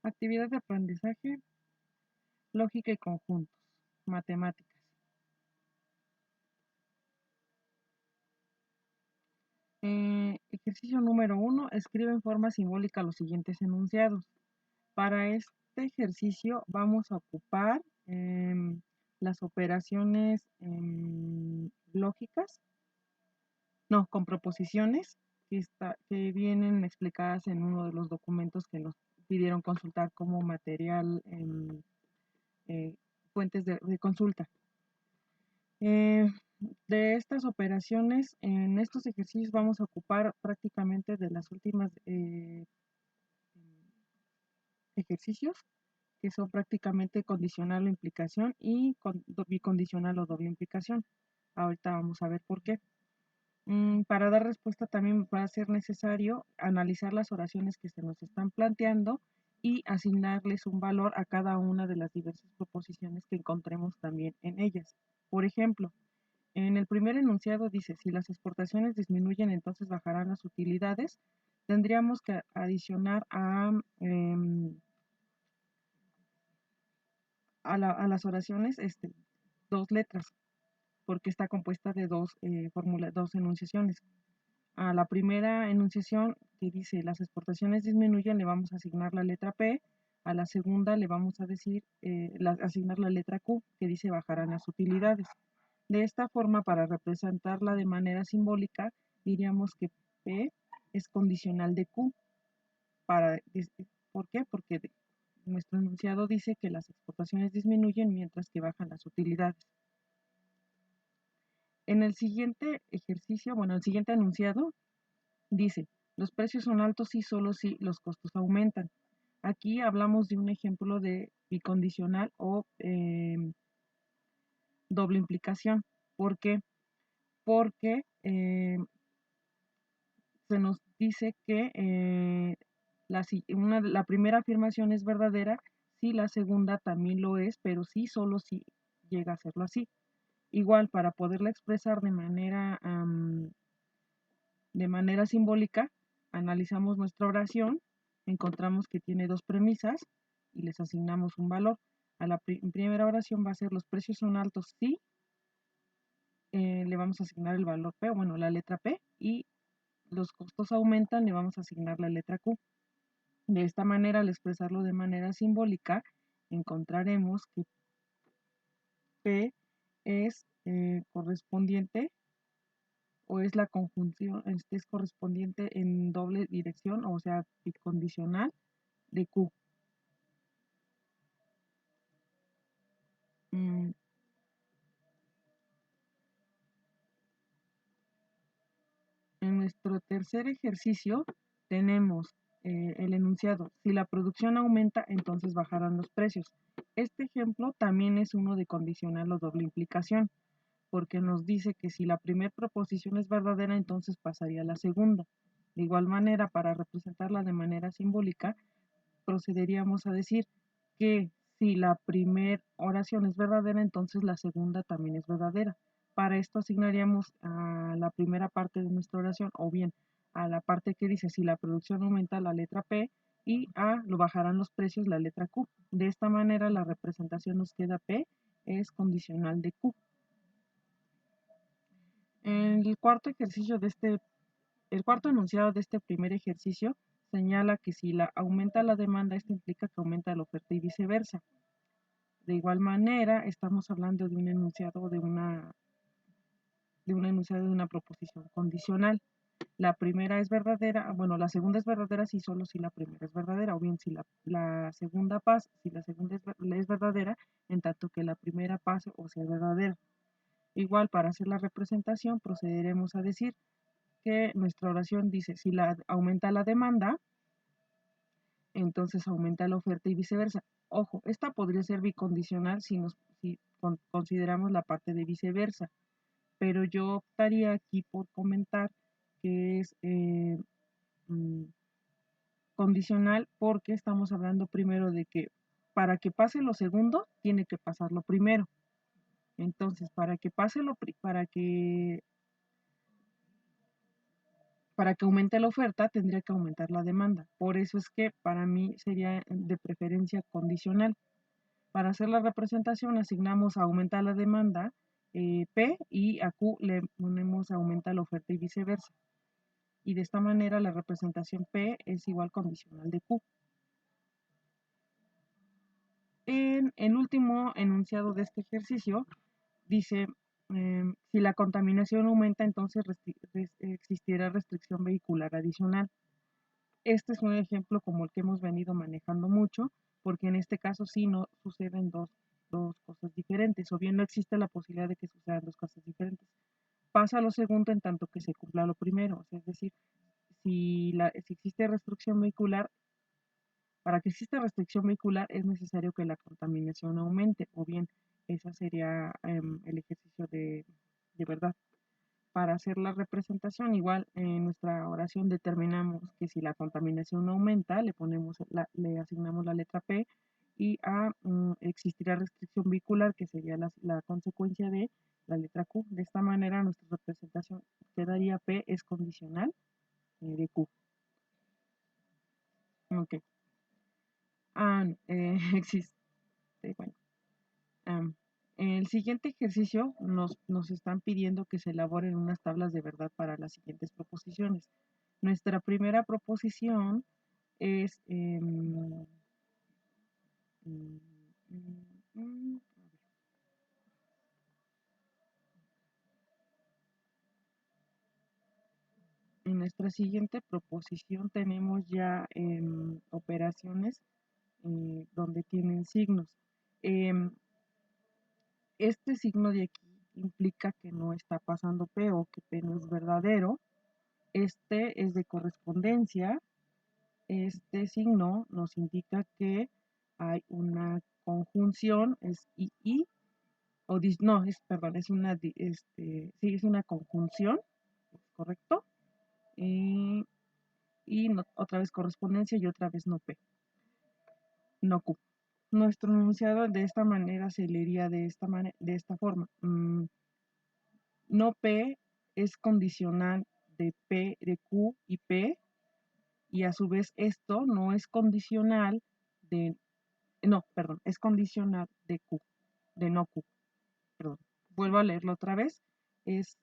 Actividad de aprendizaje, lógica y conjuntos, matemáticas. Ejercicio número 1. Escribe en forma simbólica los siguientes enunciados. Para este ejercicio vamos a ocupar las operaciones lógicas, no, con proposiciones que vienen explicadas en uno de los documentos que nos pidieron consultar como material en fuentes de consulta. De estas operaciones, en estos ejercicios vamos a ocupar prácticamente de las últimas ejercicios, que son prácticamente condicional o implicación y bicondicional o doble implicación. Ahorita vamos a ver por qué. Para dar respuesta también va a ser necesario analizar las oraciones que se nos están planteando y asignarles un valor a cada una de las diversas proposiciones que encontremos también en ellas. Por ejemplo, en el primer enunciado dice, si las exportaciones disminuyen, entonces bajarán las utilidades. Tendríamos que adicionar a las oraciones dos letras, porque está compuesta de dos enunciaciones. A la primera enunciación que dice las exportaciones disminuyen, le vamos a asignar la letra P. A la segunda le vamos a decir, asignar la letra Q, que dice bajarán las utilidades. De esta forma, para representarla de manera simbólica, diríamos que P es condicional de Q. ¿Por qué? Porque nuestro enunciado dice que las exportaciones disminuyen mientras que bajan las utilidades. En el siguiente ejercicio, bueno, el siguiente enunciado dice, los precios son altos y solo si los costos aumentan. Aquí hablamos de un ejemplo de bicondicional o doble implicación. ¿Por qué? Porque se nos dice que la primera afirmación es verdadera si la segunda también lo es, pero sí solo si llega a serlo así. Igual, para poderla expresar de manera simbólica, analizamos nuestra oración, encontramos que tiene dos premisas y les asignamos un valor. A la primera oración va a ser los precios son altos si le vamos a asignar el valor P, bueno, la letra P, y los costos aumentan, le vamos a asignar la letra Q. De esta manera, al expresarlo de manera simbólica, encontraremos que P es correspondiente o es la conjunción, es correspondiente en doble dirección, o sea, bicondicional de Q. Mm, En nuestro tercer ejercicio tenemos el enunciado, si la producción aumenta, entonces bajarán los precios. Este ejemplo también es uno de condicional o doble implicación, porque nos dice que si la primera proposición es verdadera, entonces pasaría a la segunda. De igual manera, para representarla de manera simbólica, procederíamos a decir que si la primera oración es verdadera, entonces la segunda también es verdadera. Para esto asignaríamos a la primera parte de nuestra oración o bien a la parte que dice si la producción aumenta la letra P y a lo bajarán los precios la letra Q. De esta manera la representación nos queda P es condicional de Q. El cuarto enunciado de este primer ejercicio señala que si aumenta la demanda, esto implica que aumenta la oferta y viceversa. De igual manera, estamos hablando de un enunciado de una proposición condicional. La primera es verdadera, bueno, la segunda es verdadera si solo si la primera es verdadera, o bien si la segunda es verdadera, en tanto que la primera pase o sea verdadera. Igual, para hacer la representación, procederemos a decir que nuestra oración dice, si aumenta la demanda, entonces aumenta la oferta y viceversa. Ojo, esta podría ser bicondicional si consideramos la parte de viceversa, pero yo optaría aquí por comentar que es condicional porque estamos hablando primero de que para que pase lo segundo, tiene que pasar lo primero. Entonces, para que para que aumente la oferta tendría que aumentar la demanda. Por eso es que para mí sería de preferencia condicional. Para hacer la representación asignamos a aumenta la demanda P y a Q le ponemos aumenta la oferta y viceversa. Y de esta manera la representación P es igual condicional de Q. En el último enunciado de este ejercicio dice, si la contaminación aumenta, entonces existirá restricción vehicular adicional. Este es un ejemplo como el que hemos venido manejando mucho, porque en este caso sí no suceden dos cosas diferentes, o bien no existe la posibilidad de que sucedan dos cosas diferentes. Pasa lo segundo en tanto que se cumpla lo primero, o sea, es decir, si existe restricción vehicular, para que exista restricción vehicular es necesario que la contaminación aumente, o bien ese sería el ejercicio de verdad. Para hacer la representación, igual en nuestra oración determinamos que si la contaminación aumenta, le asignamos la letra P y existirá restricción vehicular, que sería la consecuencia de la letra Q. De esta manera nuestra representación quedaría P es condicional de Q. Ok. Existe, bueno. El siguiente ejercicio nos están pidiendo que se elaboren unas tablas de verdad para las siguientes proposiciones. Nuestra primera proposición es mm, mm, en nuestra siguiente proposición tenemos ya operaciones donde tienen signos. Em, este signo de aquí implica que no está pasando P o que P no es verdadero. Este es de correspondencia. Este signo nos indica que hay una conjunción, es y, o no, perdón, es una, sí, es una conjunción, ¿correcto? Y otra vez correspondencia y otra vez no P, no Q. Nuestro enunciado de esta manera se leería de esta forma. No P es condicional de P, de Q y P, y a su vez esto no es condicional de, no, perdón, es condicional de Q, de no Q, perdón. Vuelvo a leerlo otra vez. Es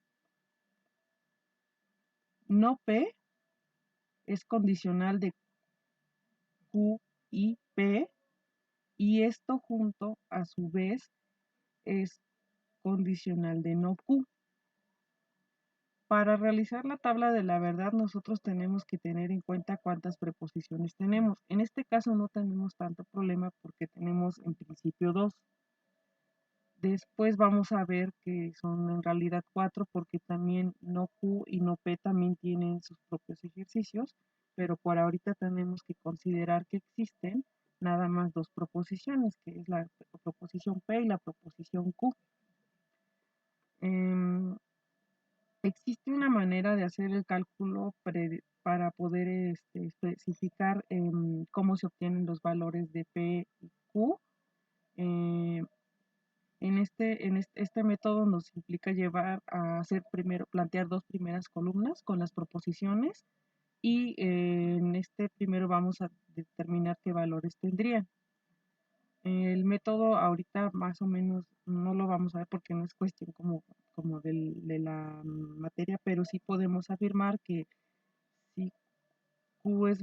no P es condicional de Q y P, y esto junto a su vez es condicional de no Q. Para realizar la tabla de la verdad, nosotros tenemos que tener en cuenta cuántas preposiciones tenemos. En este caso no tenemos tanto problema porque tenemos en principio dos. Después vamos a ver que son en realidad 4 porque también no Q y no P también tienen sus propios ejercicios, pero por ahorita tenemos que considerar que existen nada más dos proposiciones, que es la proposición P y la proposición Q. Existe una manera de hacer el cálculo para poder especificar cómo se obtienen los valores de P y Q. Este método nos implica llevar a hacer plantear dos primeras columnas con las proposiciones y en este primero vamos a determinar qué valores tendrían. El método ahorita más o menos no lo vamos a ver porque no es cuestión como de la materia, pero sí podemos afirmar que si Q es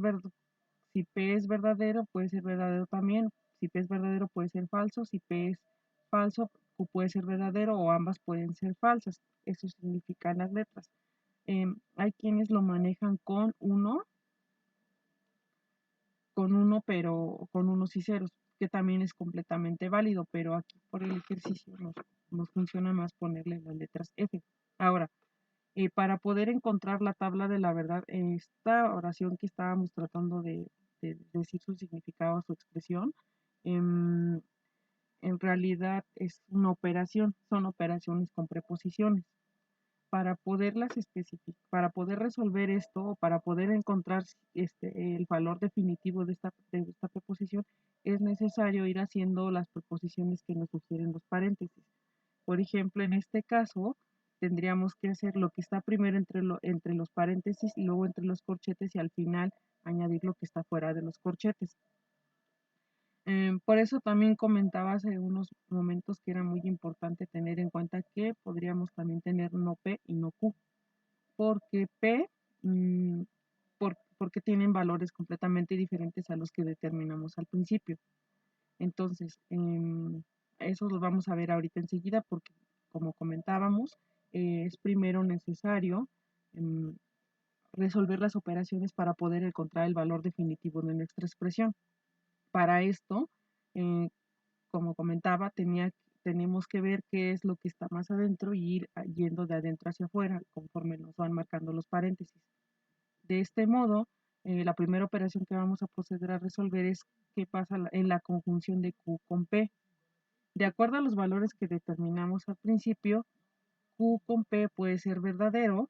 si P es verdadero, puede ser verdadero también. Si P es verdadero, puede ser falso. Si P es falso, Q puede ser verdadero o ambas pueden ser falsas. Eso significan las letras. Hay quienes lo manejan con uno, pero con unos y ceros, que también es completamente válido, pero aquí por el ejercicio nos funciona más ponerle las letras F. Ahora, para poder encontrar la tabla de la verdad, esta oración que estábamos tratando de decir su significado, su expresión, en realidad es una operación, son operaciones con preposiciones. Para poderlas especificar, para poder resolver esto o para poder encontrar el valor definitivo de esta preposición, es necesario ir haciendo las preposiciones que nos sugieren los paréntesis. Por ejemplo, en este caso, tendríamos que hacer lo que está primero entre los paréntesis y luego entre los corchetes y al final añadir lo que está fuera de los corchetes. Por eso también comentaba hace unos momentos que era muy importante tener en cuenta que podríamos también tener no P y no Q, porque P, porque tienen valores completamente diferentes a los que determinamos al principio. Entonces, eso lo vamos a ver ahorita enseguida porque, como comentábamos, es primero necesario resolver las operaciones para poder encontrar el valor definitivo de nuestra expresión. Para esto, como comentaba, tenemos que ver qué es lo que está más adentro y ir yendo de adentro hacia afuera conforme nos van marcando los paréntesis. De este modo, la primera operación que vamos a proceder a resolver es qué pasa en la conjunción de Q con P. De acuerdo a los valores que determinamos al principio, Q con P puede ser verdadero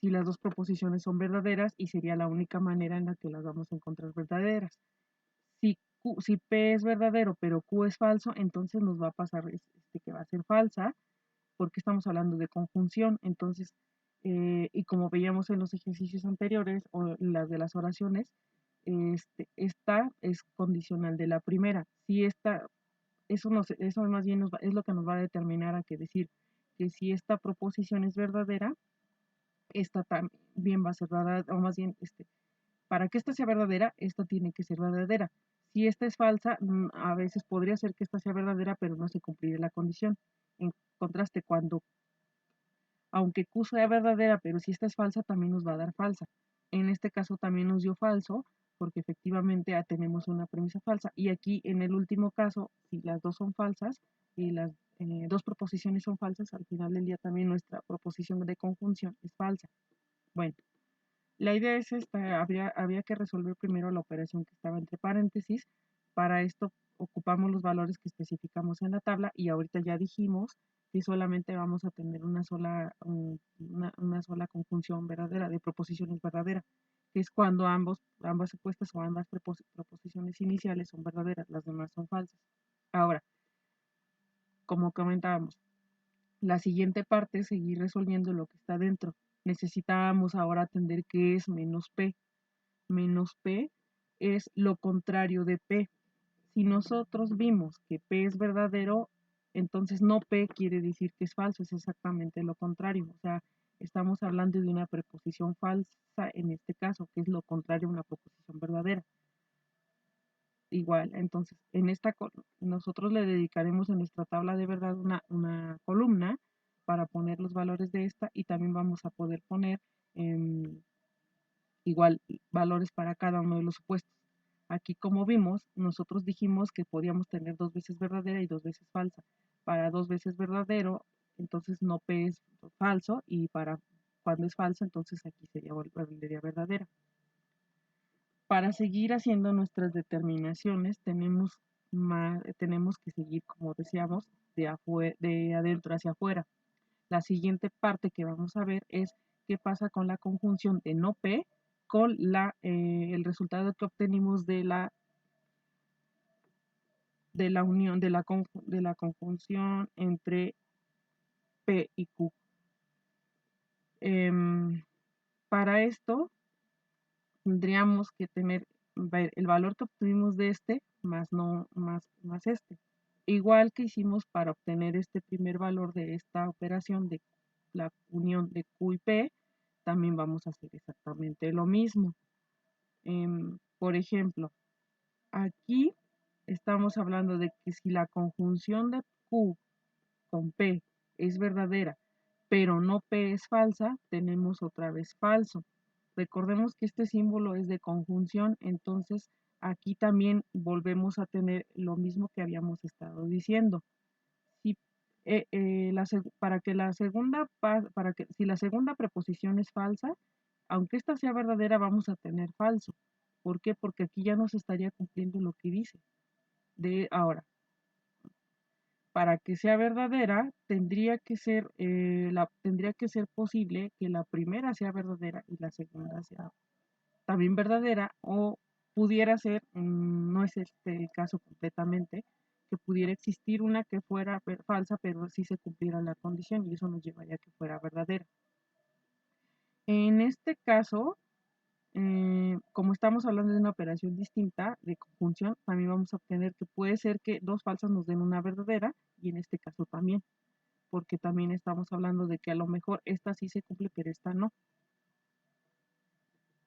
si las dos proposiciones son verdaderas y sería la única manera en la que las vamos a encontrar verdaderas. Si P es verdadero pero Q es falso, entonces nos va a pasar que va a ser falsa porque estamos hablando de conjunción. Entonces, y como veíamos en los ejercicios anteriores o las de las oraciones, esta es condicional de la primera. Si esta, eso más bien es lo que nos va a determinar a que decir que si esta proposición es verdadera, esta también va a ser verdadera, o más bien, para que esta sea verdadera, esta tiene que ser verdadera. Si esta es falsa, a veces podría ser que esta sea verdadera, pero no se cumpliría la condición. En contraste, aunque Q sea verdadera, pero si esta es falsa, también nos va a dar falsa. En este caso también nos dio falso, porque efectivamente tenemos una premisa falsa. Y aquí, en el último caso, si las dos son falsas y las dos proposiciones son falsas, al final del día también nuestra proposición de conjunción es falsa. Bueno, la idea es esta, había que resolver primero la operación que estaba entre paréntesis. Para esto ocupamos los valores que especificamos en la tabla y ahorita ya dijimos que solamente vamos a tener una sola conjunción verdadera, de proposiciones verdaderas, que es cuando ambas supuestas o ambas proposiciones iniciales son verdaderas, las demás son falsas. Ahora, como comentábamos, la siguiente parte es seguir resolviendo lo que está dentro. Necesitábamos ahora atender qué es menos P. Menos P es lo contrario de P. Si nosotros vimos que P es verdadero, entonces no P quiere decir que es falso, es exactamente lo contrario. O sea, estamos hablando de una preposición falsa en este caso, que es lo contrario a una proposición verdadera. Igual, entonces, nosotros le dedicaremos en nuestra tabla de verdad una columna para poner los valores de esta y también vamos a poder poner igual valores para cada uno de los supuestos. Aquí, como vimos, nosotros dijimos que podíamos tener dos veces verdadera y dos veces falsa. Para dos veces verdadero, entonces no P es falso, y para cuando es falso, entonces aquí sería verdadera. Para seguir haciendo nuestras determinaciones, tenemos que seguir, como decíamos, de adentro hacia afuera. La siguiente parte que vamos a ver es qué pasa con la conjunción de no P con el resultado que obtenimos de la unión, de la conjunción entre P y Q. Para esto tendríamos que tener el valor que obtuvimos de más este. Igual que hicimos para obtener este primer valor de esta operación de la unión de Q y P, también vamos a hacer exactamente lo mismo. Por ejemplo, aquí estamos hablando de que si la conjunción de Q con P es verdadera, pero no P es falsa, tenemos otra vez falso. Recordemos que este símbolo es de conjunción, entonces aquí también volvemos a tener lo mismo que habíamos estado diciendo. Si, si la segunda preposición es falsa, aunque esta sea verdadera, vamos a tener falso. ¿Por qué? Porque aquí ya nos estaría cumpliendo lo que dice. Ahora, para que sea verdadera, tendría que ser posible que la primera sea verdadera y la segunda sea también verdadera, o pudiera ser, no es este el caso completamente, que pudiera existir una que fuera falsa, pero sí se cumpliera la condición y eso nos llevaría a que fuera verdadera. En este caso, como estamos hablando de una operación distinta de conjunción, también vamos a obtener que puede ser que dos falsas nos den una verdadera y en este caso también, porque también estamos hablando de que a lo mejor esta sí se cumple, pero esta no.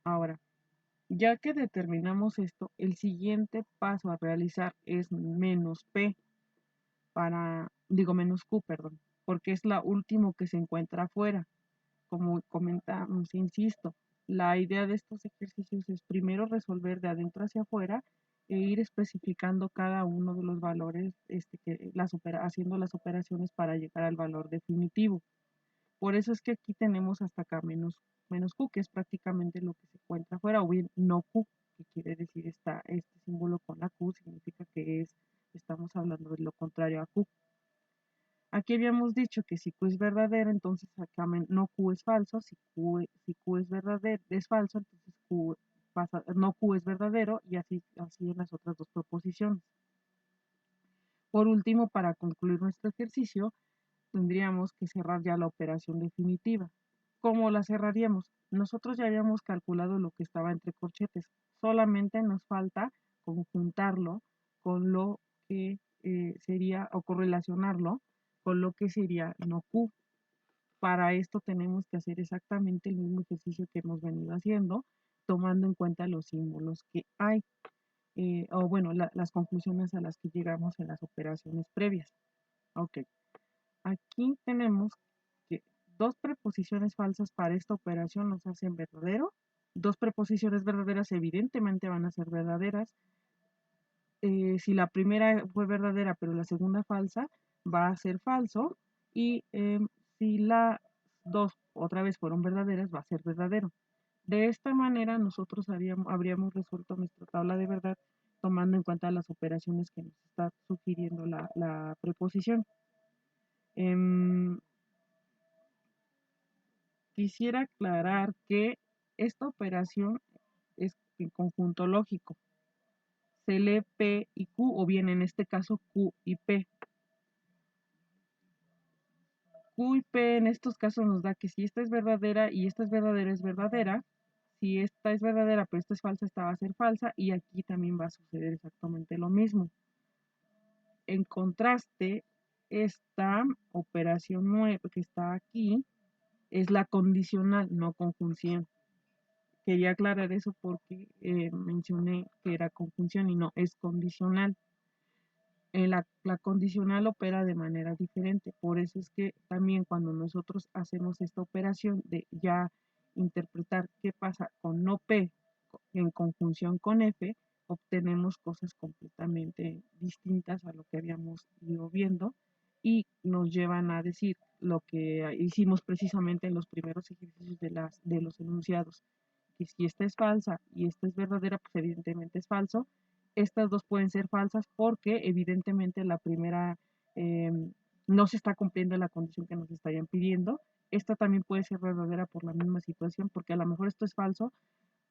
Ahora, ya que determinamos esto, el siguiente paso a realizar es menos P menos Q, perdón, porque es la última que se encuentra afuera. Como comentamos, insisto, la idea de estos ejercicios es primero resolver de adentro hacia afuera e ir especificando cada uno de los valores, haciendo las operaciones para llegar al valor definitivo. Por eso es que aquí tenemos hasta acá menos Q, que es prácticamente lo que se encuentra afuera, o bien no Q, que quiere decir este símbolo con la Q, significa que estamos hablando de lo contrario a Q. Aquí habíamos dicho que si Q es verdadero, entonces acá no Q es falso, si Q es verdadero, es falso, entonces no Q es verdadero y así en las otras dos proposiciones. Por último, para concluir nuestro ejercicio, tendríamos que cerrar ya la operación definitiva. ¿Cómo la cerraríamos? Nosotros ya habíamos calculado lo que estaba entre corchetes, solamente nos falta conjuntarlo con lo que sería, o correlacionarlo con lo que sería no Q. Para esto tenemos que hacer exactamente el mismo ejercicio que hemos venido haciendo, tomando en cuenta los símbolos que hay, o bueno, las conclusiones a las que llegamos en las operaciones previas. Ok, aquí tenemos que dos preposiciones falsas para esta operación nos hacen verdadero, dos preposiciones verdaderas evidentemente van a ser verdaderas. Si la primera fue verdadera pero la segunda falsa, va a ser falso, y si las dos otra vez fueron verdaderas, va a ser verdadero. De esta manera nosotros habríamos resuelto nuestra tabla de verdad tomando en cuenta las operaciones que nos está sugiriendo la preposición. Quisiera aclarar que esta operación es en conjunto lógico. Se lee P y Q, o bien en este caso Q y P. Q y P en estos casos nos da que si esta es verdadera y esta es verdadera. Si esta es verdadera pero esta es falsa, esta va a ser falsa, y aquí también va a suceder exactamente lo mismo. En contraste, esta operación 9 que está aquí es la condicional, no conjunción. Quería aclarar eso porque mencioné que era conjunción y no, es condicional. La condicional opera de manera diferente, por eso es que también cuando nosotros hacemos esta operación de ya interpretar qué pasa con no P en conjunción con F, obtenemos cosas completamente distintas a lo que habíamos ido viendo y nos llevan a decir lo que hicimos precisamente en los primeros ejercicios de los enunciados, que si esta es falsa y esta es verdadera, pues evidentemente es falso. Estas dos pueden ser falsas porque evidentemente la primera no se está cumpliendo la condición que nos estarían pidiendo. Esta también puede ser verdadera por la misma situación, porque a lo mejor esto es falso.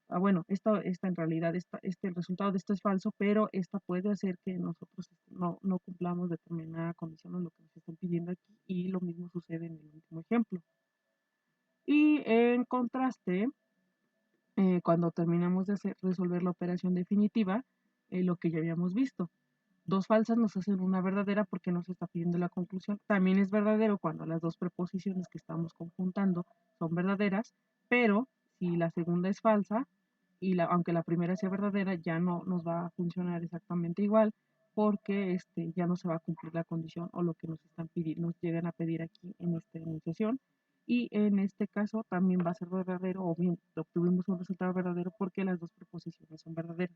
Bueno, esta en realidad, el resultado de esto es falso, pero esta puede hacer que nosotros no cumplamos determinada condición o lo que nos están pidiendo aquí, y lo mismo sucede en el último ejemplo. Y en contraste, cuando terminamos de resolver la operación definitiva, lo que ya habíamos visto. Dos falsas nos hacen una verdadera porque nos está pidiendo la conclusión. También es verdadero cuando las dos preposiciones que estamos conjuntando son verdaderas, pero si la segunda es falsa, aunque la primera sea verdadera, ya no nos va a funcionar exactamente igual, porque ya no se va a cumplir la condición o lo que nos están pidiendo, nos llegan a pedir aquí en esta enunciación. Y en este caso también va a ser verdadero, o bien obtuvimos un resultado verdadero porque las dos preposiciones son verdaderas.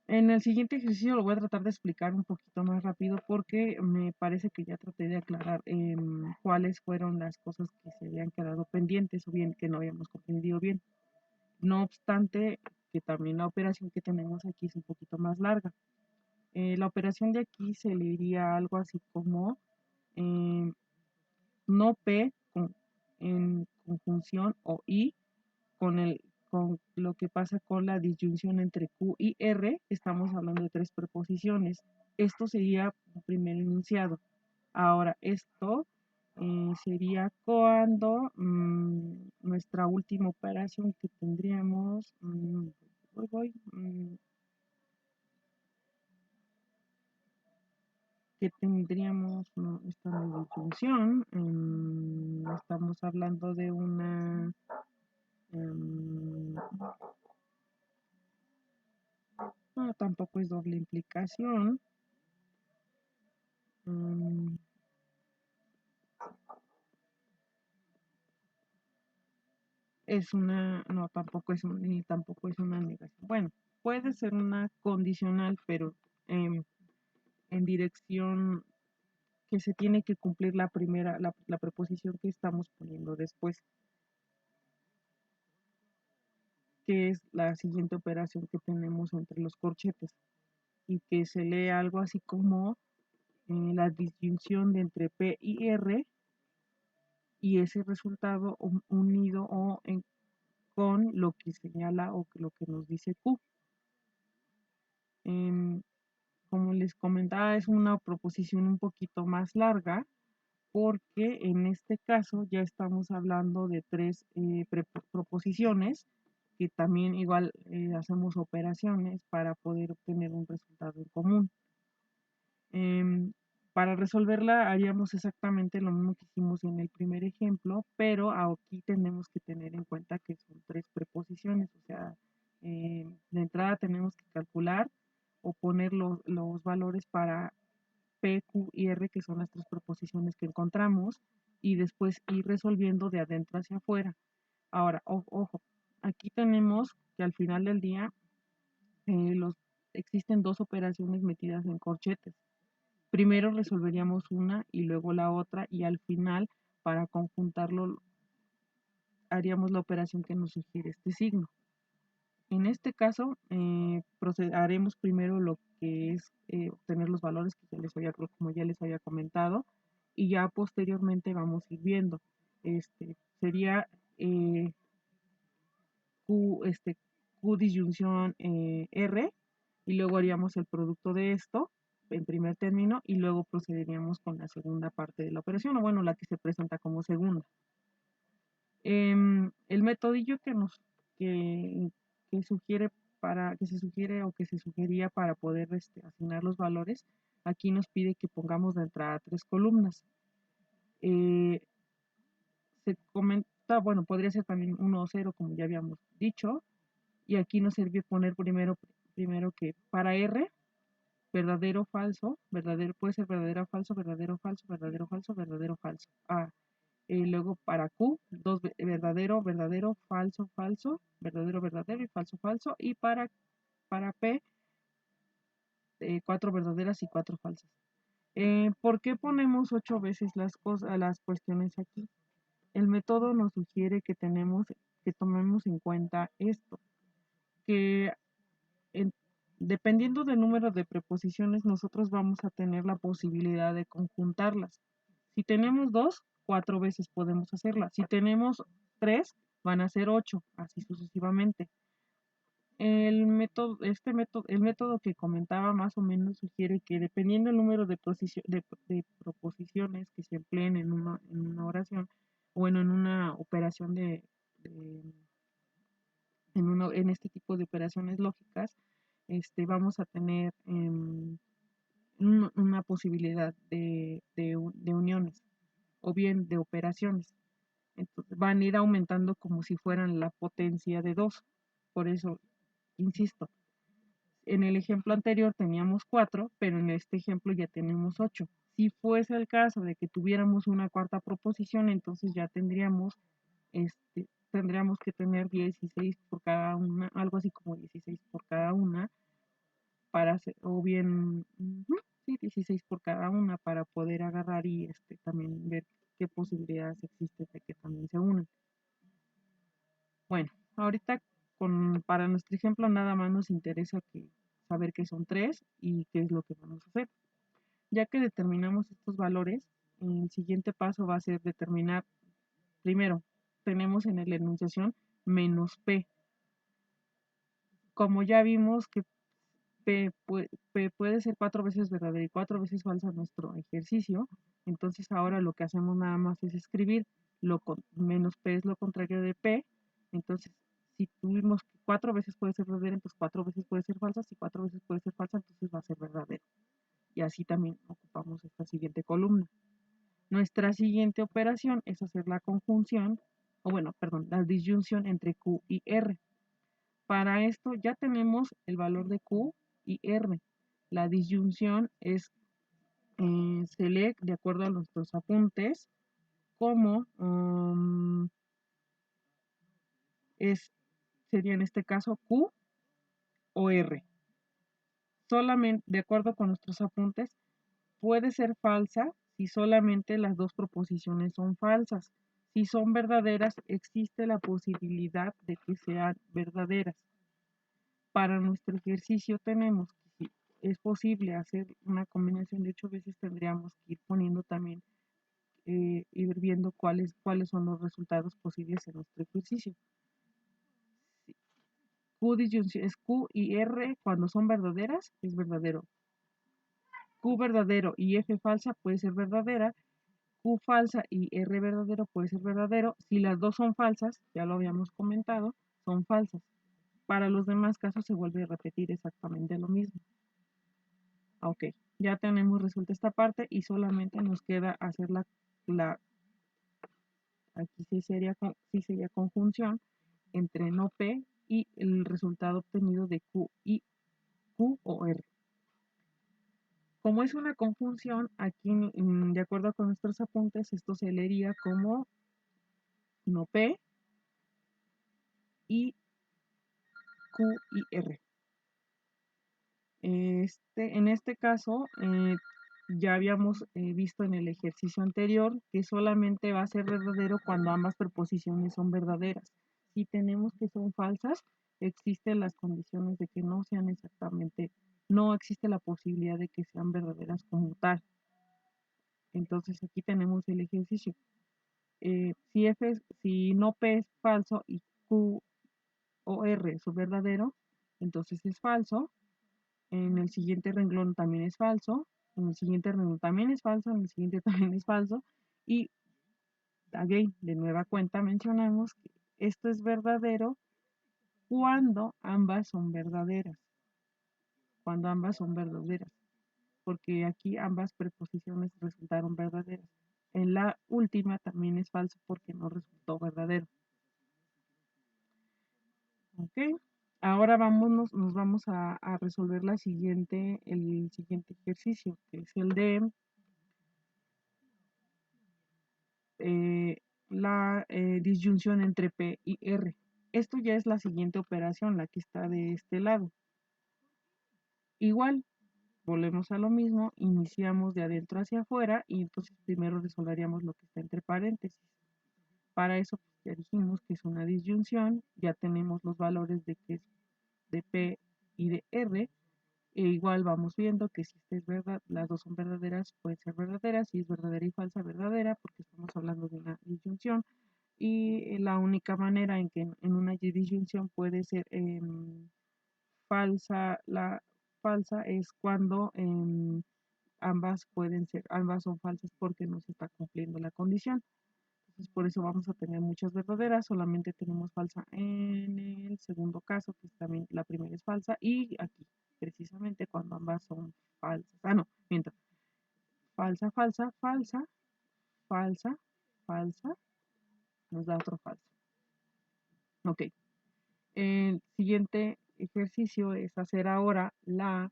En el siguiente ejercicio lo voy a tratar de explicar un poquito más rápido porque me parece que ya traté de aclarar cuáles fueron las cosas que se habían quedado pendientes o bien que no habíamos comprendido bien. No obstante, que también la operación que tenemos aquí es un poquito más larga. La operación de aquí se le diría algo así como no P en conjunción o I con lo que pasa con la disyunción entre Q y R, estamos hablando de tres preposiciones. Esto sería el primer enunciado. Ahora, esto sería cuando nuestra última operación que tendríamos, que tendríamos esta disyunción, estamos hablando de una, no, tampoco es doble implicación, es una, no, tampoco es ni tampoco es una negación. Bueno, puede ser una condicional, pero en dirección que se tiene que cumplir la primera, la preposición que estamos poniendo después, que es la siguiente operación que tenemos entre los corchetes, y que se lee algo así como la disyunción de entre P y R, y ese resultado unido con lo que señala o lo que nos dice Q. Como les comentaba, es una proposición un poquito más larga, porque en este caso ya estamos hablando de tres proposiciones que también igual hacemos operaciones para poder obtener un resultado en común. Para resolverla haríamos exactamente lo mismo que hicimos en el primer ejemplo, pero aquí tenemos que tener en cuenta que son tres preposiciones, o sea, de entrada tenemos que calcular o poner los valores para P, Q y R, que son las tres proposiciones que encontramos, y después ir resolviendo de adentro hacia afuera. Ahora, ojo, aquí tenemos que al final del día existen dos operaciones metidas en corchetes. Primero resolveríamos una y luego la otra, y al final, para conjuntarlo, haríamos la operación que nos sugiere este signo. En este caso, haremos primero lo que es obtener los valores que como ya les había comentado, y ya posteriormente vamos a ir viendo. Sería Q disyunción R, y luego haríamos el producto de esto en primer término, y luego procederíamos con la segunda parte de la operación, o bueno, la que se presenta como segunda. El metodillo que, que sugiere que se sugiere o que se sugería para poder asignar los valores, aquí nos pide que pongamos de entrada tres columnas. Se comenta, bueno, podría ser también 1 o 0, como ya habíamos dicho, y aquí nos sirve poner primero que para R, verdadero, falso, verdadero, puede ser verdadero, falso, verdadero, falso, verdadero, falso, verdadero, falso. Luego para Q, verdadero, verdadero, falso, falso, verdadero, verdadero y falso, falso. Y para P, 4 verdaderas y 4 falsas. ¿Por qué ponemos 8 veces las cuestiones aquí? El método nos sugiere que tomemos en cuenta esto, que dependiendo del número de preposiciones, nosotros vamos a tener la posibilidad de conjuntarlas. Si tenemos 2, 4 veces podemos hacerla. Si tenemos 3, van a ser 8, así sucesivamente. El método que comentaba más o menos sugiere que dependiendo del número de proposiciones que se empleen en una oración, o en una operación en este tipo de operaciones lógicas, vamos a tener una posibilidad de uniones o bien de operaciones. Entonces van a ir aumentando como si fueran la potencia de 2. Por eso, insisto, en el ejemplo anterior teníamos 4, pero en este ejemplo ya tenemos 8. Si fuese el caso de que tuviéramos una cuarta proposición, entonces ya tendríamos que tener 16 por cada una, algo así como 16 por cada una, para hacer, o bien, sí, 16 por cada una, para poder agarrar y también ver qué posibilidades existen de que también se unan. Bueno, ahorita para nuestro ejemplo nada más nos interesa saber que son 3 y qué es lo que vamos a hacer. Ya que determinamos estos valores, el siguiente paso va a ser determinar, primero, tenemos en la enunciación menos P. como ya vimos que P puede ser 4 veces verdadera y 4 veces falsa nuestro ejercicio, entonces ahora lo que hacemos nada más es escribir menos P es lo contrario de P, entonces si tuvimos que 4 veces puede ser verdadera, entonces 4 veces puede ser falsa, si 4 veces puede ser falsa, entonces va a ser verdadera. Y así también ocupamos esta siguiente columna. Nuestra siguiente operación es hacer la conjunción, o bueno, perdón, la disyunción entre Q y R. Para esto ya tenemos el valor de Q y R. La disyunción es select de acuerdo a nuestros apuntes como sería en este caso Q o R. Solamente de acuerdo con nuestros apuntes puede ser falsa si solamente las dos proposiciones son falsas. Si son verdaderas, existe la posibilidad de que sean verdaderas. Para nuestro ejercicio tenemos que, si es posible hacer una combinación de 8 veces, tendríamos que ir poniendo también, ir viendo cuáles son los resultados posibles en nuestro ejercicio. Q disyunción es Q y R cuando son verdaderas, es verdadero. Q verdadero y F falsa puede ser verdadera. Q falsa y R verdadero puede ser verdadero. Si las dos son falsas, ya lo habíamos comentado, son falsas. Para los demás casos se vuelve a repetir exactamente lo mismo. Ok, ya tenemos resuelta esta parte y solamente nos queda hacer aquí sí sería conjunción entre no P y el resultado obtenido de Q y Q o R. Como es una conjunción, aquí de acuerdo con nuestros apuntes, esto se leería como no P y Q y R. En este caso, ya habíamos visto en el ejercicio anterior que solamente va a ser verdadero cuando ambas preposiciones son verdaderas. Si tenemos que son falsas, existen las condiciones de que no sean exactamente, no existe la posibilidad de que sean verdaderas como tal. Entonces aquí tenemos el ejercicio. Si no P es falso y Q o R es verdadero, entonces es falso. En el siguiente renglón también es falso, en el siguiente renglón también es falso, en el siguiente también es falso. Y again, de nueva cuenta mencionamos que esto es verdadero cuando ambas son verdaderas. Cuando ambas son verdaderas. Porque aquí ambas preposiciones resultaron verdaderas. En la última también es falso porque no resultó verdadero. Ok. Ahora nos vamos a resolver el siguiente ejercicio, que es el de la disyunción entre P y R. Esto ya es la siguiente operación, la que está de este lado. Igual, volvemos a lo mismo, iniciamos de adentro hacia afuera y entonces primero resolveríamos lo que está entre paréntesis. Para eso pues, ya dijimos que es una disyunción, ya tenemos los valores de que es de P y de R. E igual vamos viendo que si esta es verdad, las dos son verdaderas, pueden ser verdaderas, si es verdadera y falsa, verdadera, porque estamos hablando de una disyunción. Y la única manera en que en una disyunción puede ser falsa, la falsa es cuando ambas son falsas porque no se está cumpliendo la condición. Entonces por eso vamos a tener muchas verdaderas, solamente tenemos falsa en el segundo caso, que también la primera es falsa, y aquí precisamente cuando ambas son falsas. No, miento. Falsa, falsa, falsa, falsa, falsa, nos da otro falso. Ok. El siguiente ejercicio es hacer ahora la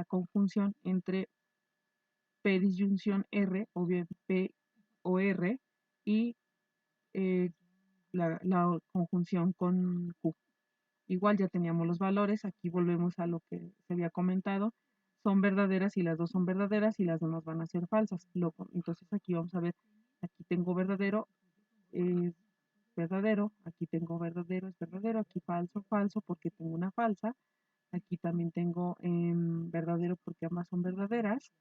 conjunción entre P disyunción R, o bien P o R, y la conjunción con Q. Igual ya teníamos los valores, aquí volvemos a lo que se había comentado, son verdaderas y las dos son verdaderas y las demás van a ser falsas. Entonces aquí vamos a ver, aquí tengo verdadero, es verdadero, aquí tengo verdadero, es verdadero, aquí falso, falso porque tengo una falsa, aquí también tengo verdadero porque ambas son verdaderas,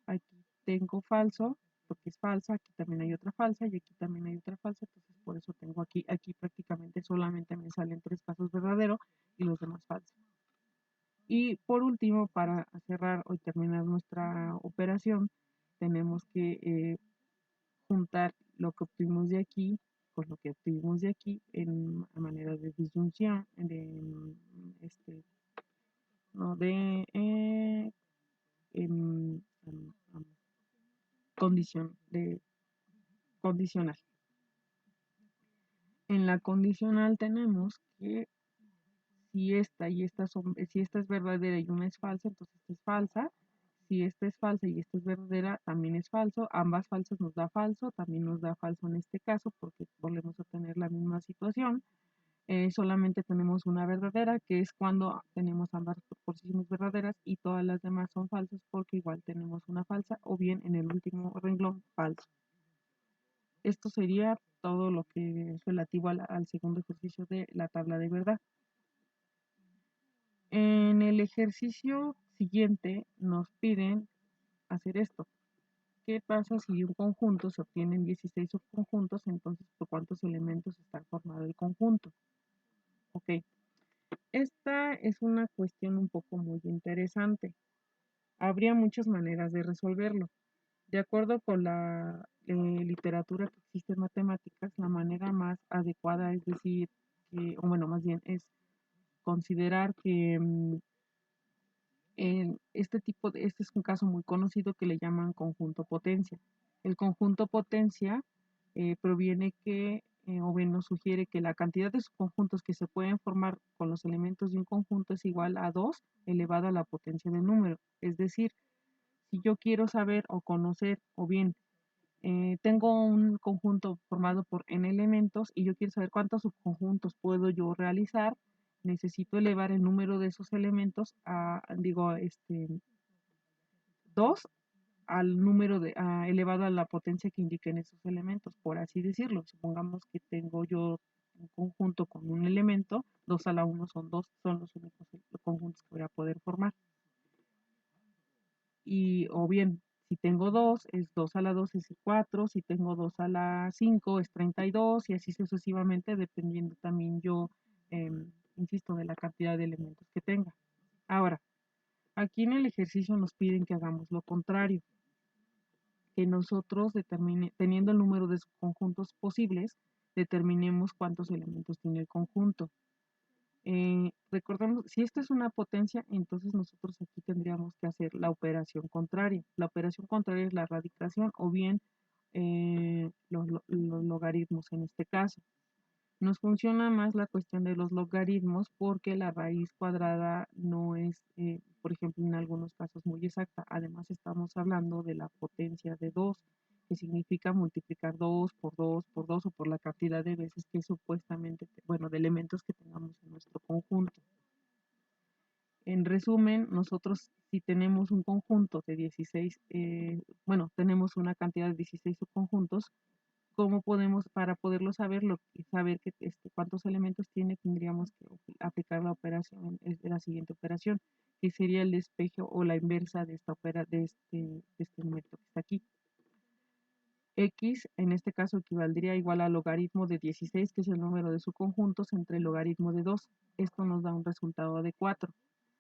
aquí tengo falso porque es falsa, aquí también hay otra falsa y aquí también hay otra falsa, entonces por eso tengo aquí prácticamente solamente me salen 3 casos verdaderos y los demás falsos. Y por último, para cerrar o terminar nuestra operación, tenemos que juntar lo que obtuvimos de aquí con lo que obtuvimos de aquí en manera de disyunción, no, en, condición, de condicional. En la condicional tenemos que si esta y esta si esta es verdadera y una es falsa, entonces esta es falsa. Si esta es falsa y esta es verdadera, también es falso. Ambas falsas nos da falso, también nos da falso en este caso porque volvemos a tener la misma situación. Solamente tenemos una verdadera, que es cuando tenemos ambas proposiciones verdaderas y todas las demás son falsas porque igual tenemos una falsa o bien en el último renglón falso. Esto sería todo lo que es relativo al segundo ejercicio de la tabla de verdad. En el ejercicio siguiente nos piden hacer esto. ¿Qué pasa si de un conjunto se obtienen 16 subconjuntos? Entonces, ¿por cuántos elementos está formado el conjunto? Ok, esta es una cuestión un poco muy interesante. Habría muchas maneras de resolverlo. De acuerdo con la literatura que existe en matemáticas, la manera más adecuada es decir, o bueno, más bien es considerar que este es un caso muy conocido que le llaman conjunto potencia. El conjunto potencia proviene o bien nos sugiere que la cantidad de subconjuntos que se pueden formar con los elementos de un conjunto es igual a 2 elevado a la potencia del número. Es decir, si yo quiero saber o conocer, o bien tengo un conjunto formado por n elementos y yo quiero saber cuántos subconjuntos puedo yo realizar, necesito elevar el número de esos elementos a, 2 al número elevado a la potencia que indiquen esos elementos, por así decirlo. Supongamos que tengo yo un conjunto con un elemento, 2 a la 1 son 2, son los únicos conjuntos que voy a poder formar. Y o bien, si tengo 2, es 2 a la 2 es 4, si tengo 2 a la 5 es 32 y así sucesivamente, dependiendo también yo, insisto, de la cantidad de elementos que tenga. Ahora, aquí en el ejercicio nos piden que hagamos lo contrario, que nosotros teniendo el número de subconjuntos posibles, determinemos cuántos elementos tiene el conjunto. Recordemos, si esto es una potencia, entonces nosotros aquí tendríamos que hacer la operación contraria. La operación contraria es la radicación o bien los logaritmos en este caso. Nos funciona más la cuestión de los logaritmos porque la raíz cuadrada no es, por ejemplo, en algunos casos muy exacta. Además, estamos hablando de la potencia de 2, que significa multiplicar 2 por 2 por 2 o por la cantidad de veces que supuestamente, bueno, de elementos que tengamos en nuestro conjunto. En resumen, nosotros si tenemos un conjunto de 16, bueno, tenemos una cantidad de 16 subconjuntos, ¿cómo podemos, para poderlo saber, saber cuántos elementos tiene, tendríamos que aplicar la operación, la siguiente operación, que sería el despejo o la inversa de este número que está aquí. X, en este caso, equivaldría igual al logaritmo de 16, que es el número de subconjuntos, entre el logaritmo de 2. Esto nos da un resultado de 4.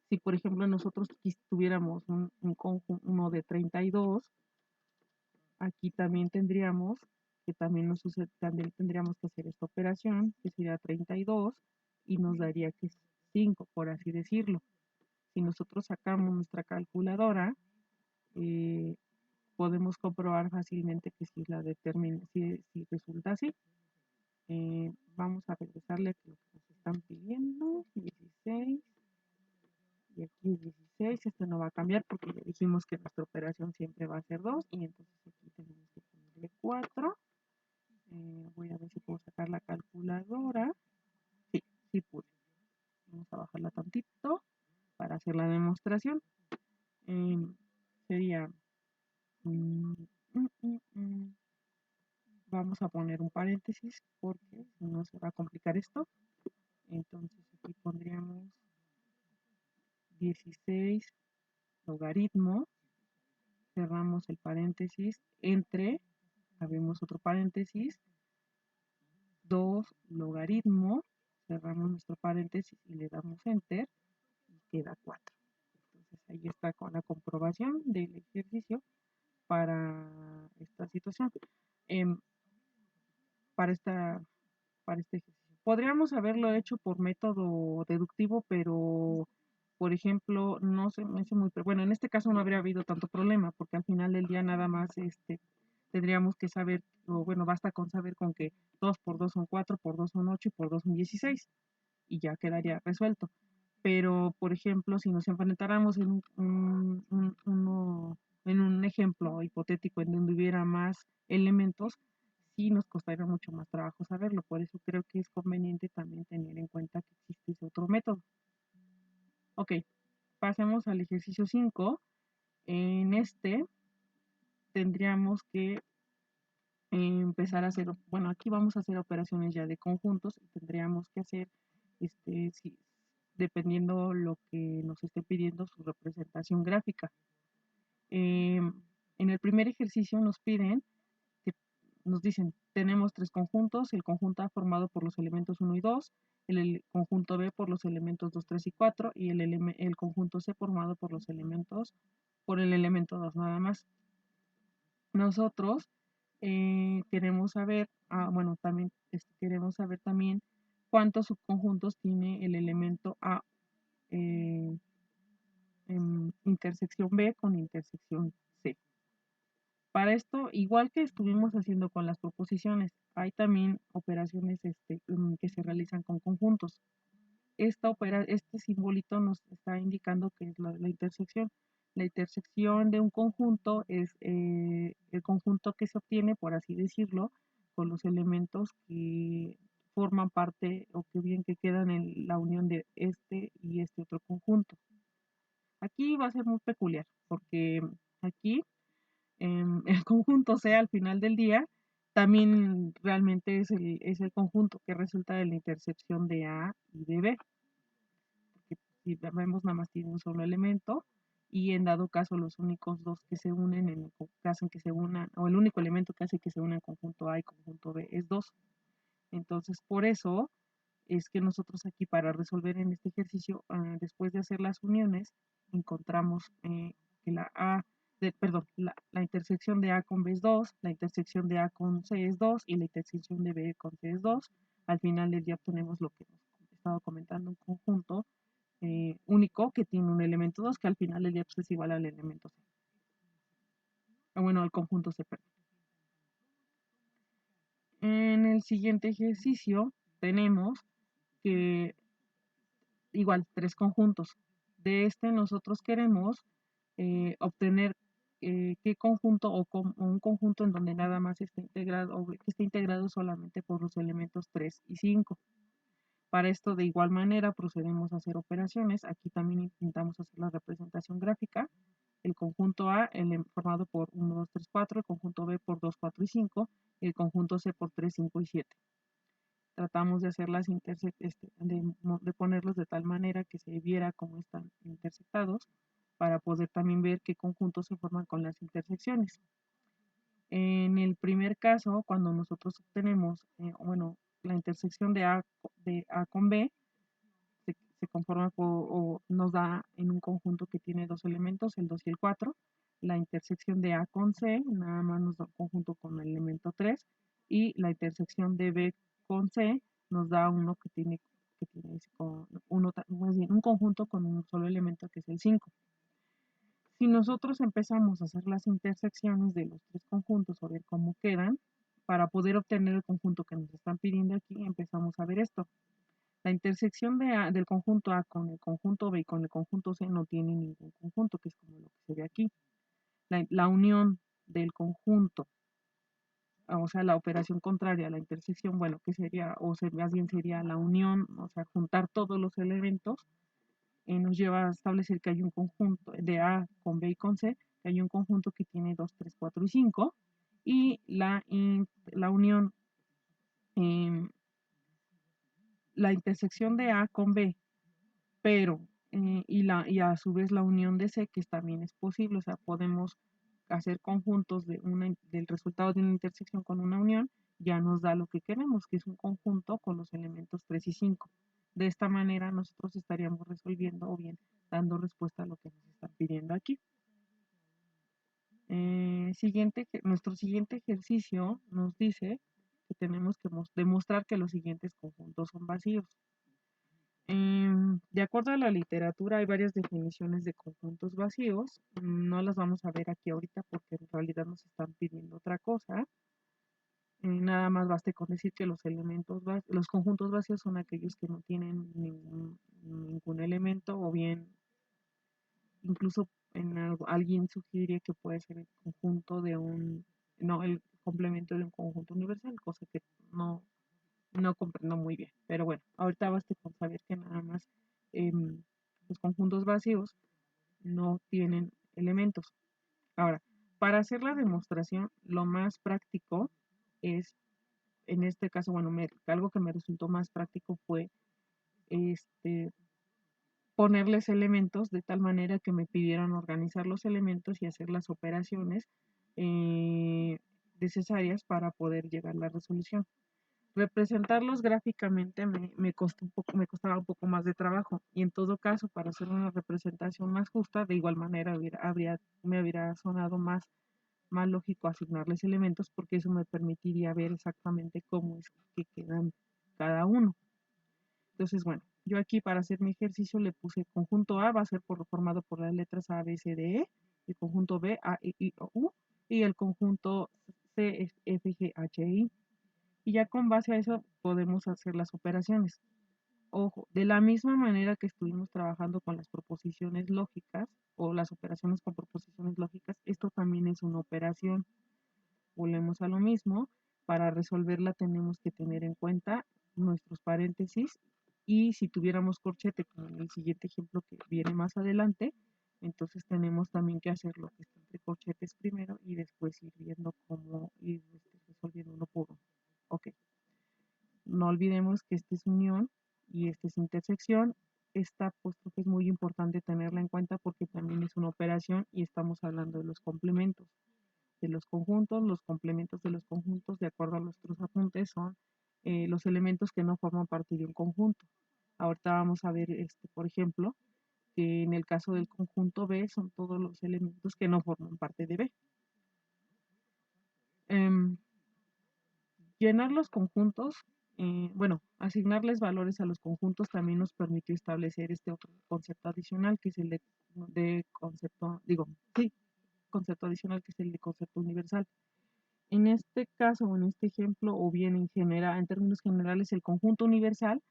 Si, por ejemplo, nosotros tuviéramos uno de 32, aquí también tendríamos también tendríamos que hacer esta operación, que sería 32, y nos daría que es 5, por así decirlo. Si nosotros sacamos nuestra calculadora, podemos comprobar fácilmente que si resulta así. Vamos a regresarle a lo que nos están pidiendo, 16, y aquí es 16, esto no va a cambiar porque ya dijimos que nuestra operación siempre va a ser 2, y entonces aquí tenemos que ponerle 4. Voy a ver si puedo sacar la calculadora. Sí, sí pude. Vamos a bajarla tantito para hacer la demostración. Sería... vamos a poner un paréntesis porque si no se va a complicar esto. Entonces aquí pondríamos 16 logaritmo, cerramos el paréntesis, abrimos otro paréntesis, 2 logaritmo, cerramos nuestro paréntesis y le damos enter y queda 4. Entonces ahí está con la comprobación del ejercicio para esta situación, em, para, esta, para este ejercicio. Podríamos haberlo hecho por método deductivo, pero, por ejemplo, no se me hace muy... Bueno, en este caso no habría habido tanto problema, porque al final del día nada más tendríamos que saber, o bueno, basta con saber con que 2 por 2 son 4, por 2 son 8 y por 2 son 16, y ya quedaría resuelto. Pero, por ejemplo, si nos enfrentáramos en en un ejemplo hipotético en donde hubiera más elementos, sí nos costaría mucho más trabajo saberlo. Por eso creo que es conveniente también tener en cuenta que existe ese otro método. Ok, pasemos al ejercicio 5. En este tendríamos que empezar a hacer, bueno, aquí vamos a hacer operaciones ya de conjuntos y tendríamos que hacer, si, dependiendo lo que nos esté pidiendo su representación gráfica. En el primer ejercicio nos piden, que nos dicen, tenemos 3 conjuntos, el conjunto A formado por los elementos 1 y 2, el conjunto B por los elementos 2, 3 y 4, y el conjunto C formado por los elementos, por el elemento 2 nada más. Nosotros queremos saber, bueno, también queremos saber también cuántos subconjuntos tiene el elemento A en intersección B con intersección C. Para esto, igual que estuvimos haciendo con las proposiciones, hay también operaciones que se realizan con conjuntos. Este simbolito nos está indicando que es la intersección. La intersección de un conjunto es el conjunto que se obtiene, por así decirlo, con los elementos que forman parte o que bien que quedan en la unión de este y este otro conjunto. Aquí va a ser muy peculiar, porque aquí el conjunto C al final del día también realmente es el conjunto que resulta de la intersección de A y de B, porque si vemos nada más tiene un solo elemento y en dado caso los únicos dos que se unen, que hacen que se unan, o el único elemento que hace que se unan conjunto A y conjunto B es 2. Entonces, por eso es que nosotros aquí para resolver en este ejercicio, después de hacer las uniones, encontramos que la intersección de A con B es 2, la intersección de A con C es 2 y la intersección de B con C es 2. Al final del día obtenemos lo que hemos estado comentando, un conjunto único que tiene un elemento 2 que al final del día pues, es igual al elemento C. Bueno, al conjunto C, perdón. En el siguiente ejercicio tenemos que igual 3 conjuntos. De nosotros queremos obtener qué conjunto o un conjunto en donde nada más esté integrado o que esté integrado solamente por los elementos 3 y 5. Para esto de igual manera procedemos a hacer operaciones. Aquí también intentamos hacer la representación gráfica. El conjunto A formado por 1, 2, 3, 4, el conjunto B por 2, 4 y 5, y el conjunto C por 3, 5 y 7. Tratamos de hacerlas de ponerlos de tal manera que se viera cómo están intersectados para poder también ver qué conjuntos se forman con las intersecciones. En el primer caso, cuando nosotros obtenemos, la intersección de A con B, se conforma o nos da en un conjunto que tiene dos elementos, el 2 y el 4. La intersección de A con C, nada más nos da un conjunto con el elemento 3. Y la intersección de B con C nos da uno que tiene un conjunto con un solo elemento que es el 5. Si nosotros empezamos a hacer las intersecciones de los 3 conjuntos o ver cómo quedan, para poder obtener el conjunto que nos están pidiendo aquí, empezamos a ver esto. La intersección del conjunto A con el conjunto B y con el conjunto C no tiene ningún conjunto, que es como lo que se ve aquí. La unión del conjunto, o sea, la operación contraria a la intersección, bueno, que sería, más bien sería la unión, o sea, juntar todos los elementos, nos lleva a establecer que hay un conjunto de A con B y con C, que hay un conjunto que tiene 2, 3, 4 y 5, y la unión, la intersección de A con B, pero, y a su vez la unión de C, que también es posible, o sea, podemos hacer conjuntos del resultado de una intersección con una unión, ya nos da lo que queremos, que es un conjunto con los elementos 3 y 5. De esta manera nosotros estaríamos resolviendo o bien dando respuesta a lo que nos están pidiendo aquí. Nuestro siguiente ejercicio nos dice que tenemos que demostrar que los siguientes conjuntos son vacíos. De acuerdo a la literatura, hay varias definiciones de conjuntos vacíos. No las vamos a ver aquí ahorita porque en realidad nos están pidiendo otra cosa. Nada más baste con decir que los conjuntos vacíos son aquellos que no tienen ningún elemento, o bien incluso alguien sugiere que puede ser el conjunto no, el complemento de un conjunto universal, cosa que no comprendo muy bien. Pero bueno, ahorita basta con saber que nada más los conjuntos vacíos no tienen elementos. Ahora, para hacer la demostración, lo más práctico es, en este caso, bueno, algo que me resultó más práctico fue ponerles elementos de tal manera que me pidieran organizar los elementos y hacer las operaciones necesarias para poder llegar a la resolución. Representarlos gráficamente me costaba un poco más de trabajo, y en todo caso, para hacer una representación más justa, de igual manera me hubiera sonado más lógico asignarles elementos, porque eso me permitiría ver exactamente cómo es que quedan cada uno. Entonces, bueno, yo aquí para hacer mi ejercicio le puse conjunto A, va a ser formado por las letras A, B, C, D, E, el conjunto B, A, E, I, O, U, y el conjunto C, F, G, H, I. Y ya con base a eso podemos hacer las operaciones. Ojo, de la misma manera que estuvimos trabajando con las proposiciones lógicas o las operaciones con proposiciones lógicas, esto también es una operación. Volvemos a lo mismo. Para resolverla tenemos que tener en cuenta nuestros paréntesis, y si tuviéramos corchete, como en el siguiente ejemplo que viene más adelante, entonces tenemos también que hacer lo que está entre corchetes primero y después ir viendo cómo ir resolviendo uno por uno. Ok. No olvidemos que esta es unión y esta es intersección. Esta apóstrofe es muy importante tenerla en cuenta porque también es una operación y estamos hablando de los complementos de los conjuntos. Los complementos de los conjuntos, de acuerdo a nuestros apuntes, son los elementos que no forman parte de un conjunto. Ahorita vamos a ver, por ejemplo, que en el caso del conjunto B son todos los elementos que no forman parte de B. Llenar los conjuntos, bueno, asignarles valores a los conjuntos también nos permitió establecer este otro concepto adicional, que es el de concepto, concepto adicional, que es el de concepto universal. En este caso, o en este ejemplo, o bien en términos generales, el conjunto universal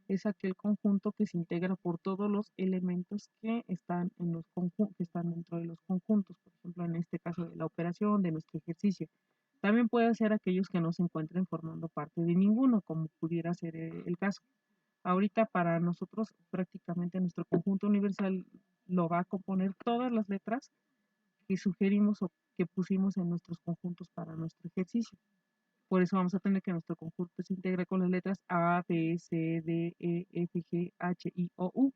es aquel conjunto que se integra por todos los elementos que están que están dentro de los conjuntos, por ejemplo, en este caso de la operación, de nuestro ejercicio. También puede ser aquellos que no se encuentren formando parte de ninguno, como pudiera ser el caso. Ahorita para nosotros prácticamente nuestro conjunto universal lo va a componer todas las letras que sugerimos o que pusimos en nuestros conjuntos para nuestro ejercicio. Por eso vamos a tener que nuestro conjunto se integre con las letras A, B, C, D, E, F, G, H, I, O, U,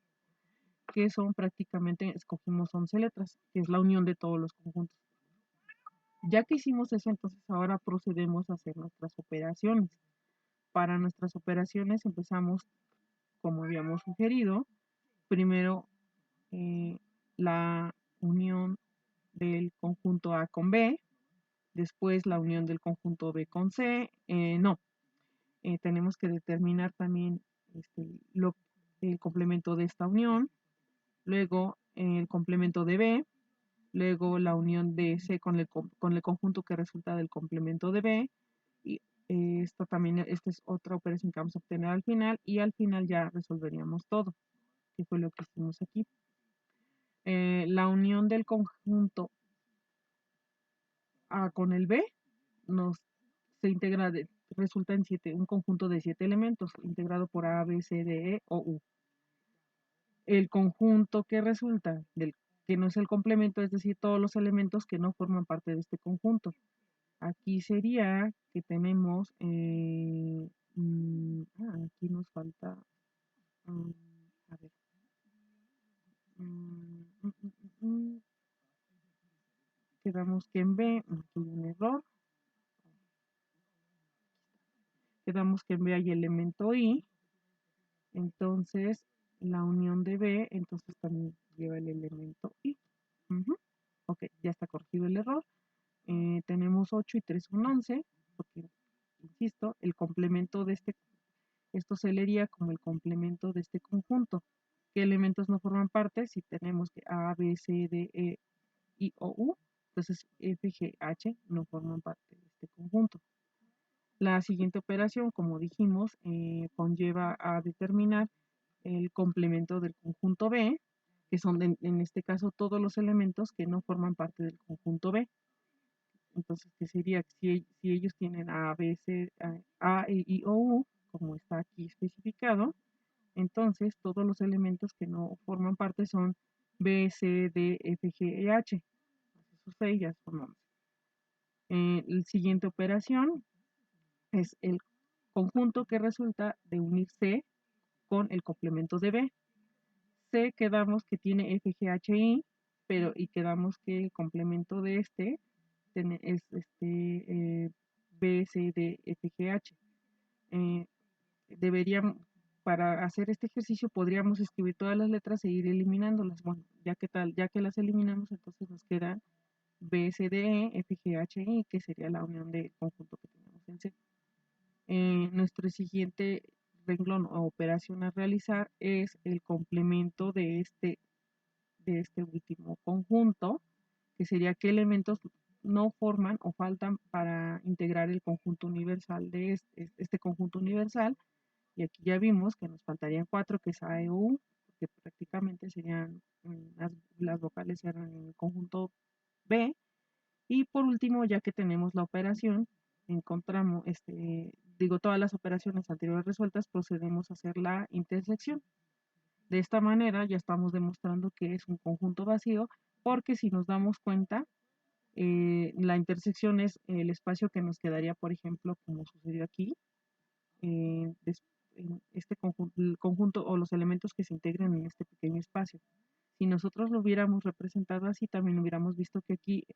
que son prácticamente, escogimos 11 letras, que es la unión de todos los conjuntos. Ya que hicimos eso, entonces ahora procedemos a hacer nuestras operaciones. Para nuestras operaciones empezamos, como habíamos sugerido, primero la unión del conjunto A con B, después la unión del conjunto B con C, tenemos que determinar también el complemento de esta unión, luego el complemento de B, luego la unión de C con el conjunto que resulta del complemento de B, y esta es otra operación que vamos a obtener al final, y al final ya resolveríamos todo, que fue lo que hicimos aquí. La unión del conjunto A con el B se integra, resulta en un conjunto de 7 elementos, integrado por A, B, C, D, E o U. El conjunto que resulta que no es el complemento, es decir, todos los elementos que no forman parte de este conjunto. Aquí sería que tenemos, aquí nos falta, a ver, quedamos que en B, aquí hay un error, quedamos que en B hay elemento I, entonces la unión de B, entonces también lleva el elemento I. Ok, ya está corregido el error. Tenemos 8 y 3 son 11, porque, insisto, el complemento de esto se leería como el complemento de este conjunto. ¿Qué elementos no forman parte? Si tenemos que A, B, C, D, E, I, O, U, entonces F, G, H no forman parte de este conjunto. La siguiente operación, como dijimos, conlleva a determinar el complemento del conjunto B, que son en este caso todos los elementos que no forman parte del conjunto B. Entonces, ¿qué sería? Si ellos tienen A, B, C, A, E, I, O, U, como está aquí especificado, entonces todos los elementos que no forman parte son B, C, D, F, G, E, H. Esos 6 ya son 11. La siguiente operación es el conjunto que resulta de unir C con el complemento de B. C quedamos que tiene F, G, H, I, pero y quedamos que el complemento de este es B, C, D, F, G, H. Deberíamos, para hacer este ejercicio, podríamos escribir todas las letras e ir eliminándolas. Bueno, ya que las eliminamos, entonces nos queda B, C, D, E, F, G, H, I, que sería la unión del conjunto que tenemos en C. Nuestro siguiente renglón o operación a realizar es el complemento de este último conjunto, que sería qué elementos no forman o faltan para integrar el conjunto universal de este conjunto universal. Y aquí ya vimos que nos faltarían 4, que es A, E, U, que prácticamente serían las vocales eran en el conjunto B. Y por último, ya que tenemos la operación, encontramos, digo, todas las operaciones anteriores resueltas, procedemos a hacer la intersección. De esta manera ya estamos demostrando que es un conjunto vacío, porque si nos damos cuenta, la intersección es el espacio que nos quedaría, por ejemplo, como sucedió aquí, en este conjunto, el conjunto o los elementos que se integran en este pequeño espacio. Si nosotros lo hubiéramos representado así, también hubiéramos visto que aquí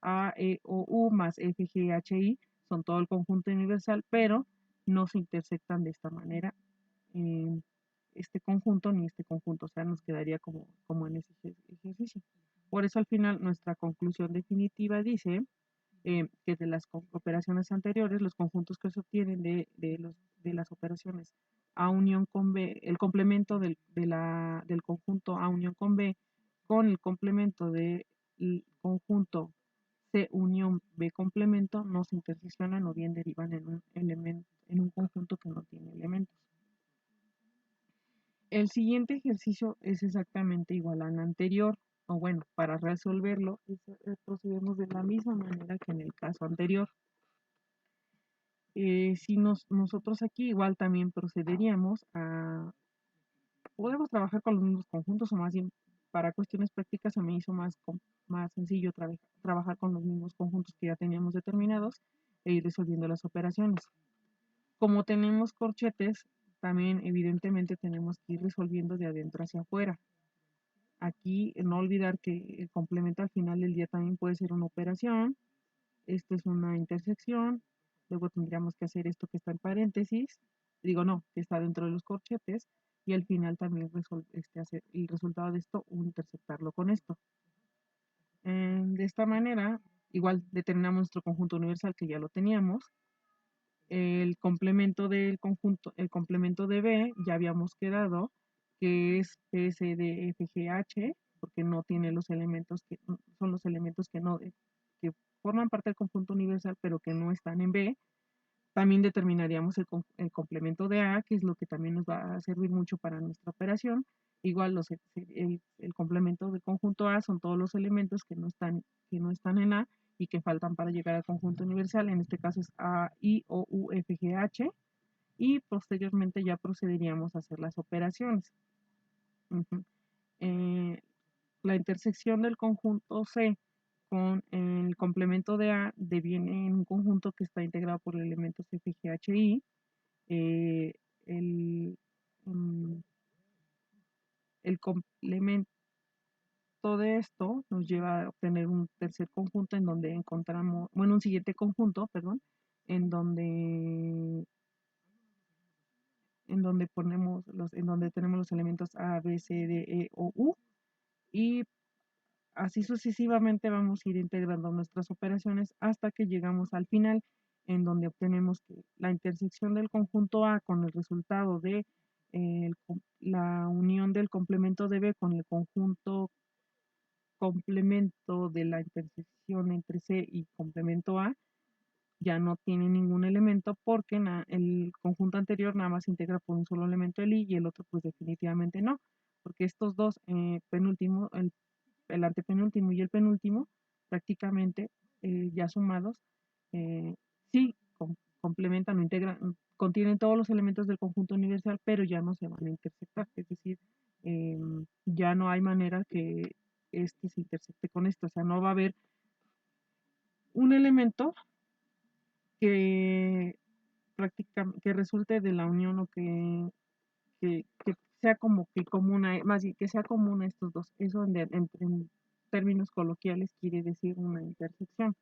A, E, O, U más F, G, H, I son todo el conjunto universal, pero no se intersectan de esta manera este conjunto ni este conjunto, o sea, nos quedaría como en ese ejercicio. Por eso al final nuestra conclusión definitiva dice que de las operaciones anteriores, los conjuntos que se obtienen de las operaciones A unión con B, el complemento del conjunto A unión con B con el complemento del conjunto C unión B complemento no se interseccionan o bien derivan en un elemento, en un conjunto que no tiene elementos. El siguiente ejercicio es exactamente igual al anterior, o bueno, para resolverlo procedemos de la misma manera que en el caso anterior. Si nosotros aquí igual también procederíamos podemos trabajar con los mismos conjuntos o más bien para cuestiones prácticas se me hizo más sencillo trabajar con los mismos conjuntos que ya teníamos determinados e ir resolviendo las operaciones. Como tenemos corchetes, también evidentemente tenemos que ir resolviendo de adentro hacia afuera. Aquí no olvidar que el complemento al final del día también puede ser una operación. Esto es una intersección. Luego tendríamos que hacer esto que está en paréntesis. Digo, no, que está dentro de los corchetes. Y al final también hacer el resultado de esto, intersectarlo con esto. De esta manera, igual determinamos nuestro conjunto universal que ya lo teníamos. El complemento del conjunto, el complemento de B, ya habíamos quedado que es P, C, D, F, G, H, porque no tiene los elementos que son los elementos que forman parte del conjunto universal, pero que no están en B. También determinaríamos el complemento de A, que es lo que también nos va a servir mucho para nuestra operación. Igual el complemento del conjunto A son todos los elementos que no están en A y que faltan para llegar al conjunto universal. En este caso es A, I, O, U, F, G, H. Y posteriormente ya procederíamos a hacer las operaciones. La intersección del conjunto C con el complemento de A deviene en un conjunto que está integrado por elementos F, G, H, I. eh, el, mm, el complemento de esto nos lleva a obtener un tercer conjunto en donde encontramos, bueno, un siguiente conjunto, perdón, en donde en donde en donde tenemos los elementos A, B, C, D, E o U, y así sucesivamente vamos a ir integrando nuestras operaciones hasta que llegamos al final, en donde obtenemos que la intersección del conjunto A con el resultado de la unión del complemento de B con el conjunto complemento de la intersección entre C y complemento A ya no tiene ningún elemento porque el conjunto anterior nada más se integra por un solo elemento el I y el otro pues definitivamente no, porque estos dos penúltimos, el antepenúltimo y el penúltimo, prácticamente ya sumados, eh, sí complementan o integran, contienen todos los elementos del conjunto universal, pero ya no se van a intersectar, es decir, ya no hay manera que este se intersecte con esto, o sea, no va a haber un elemento que prácticamente que resulte de la unión o que sea como que común más bien que sea común a estos dos. Eso en términos coloquiales quiere decir una intersección.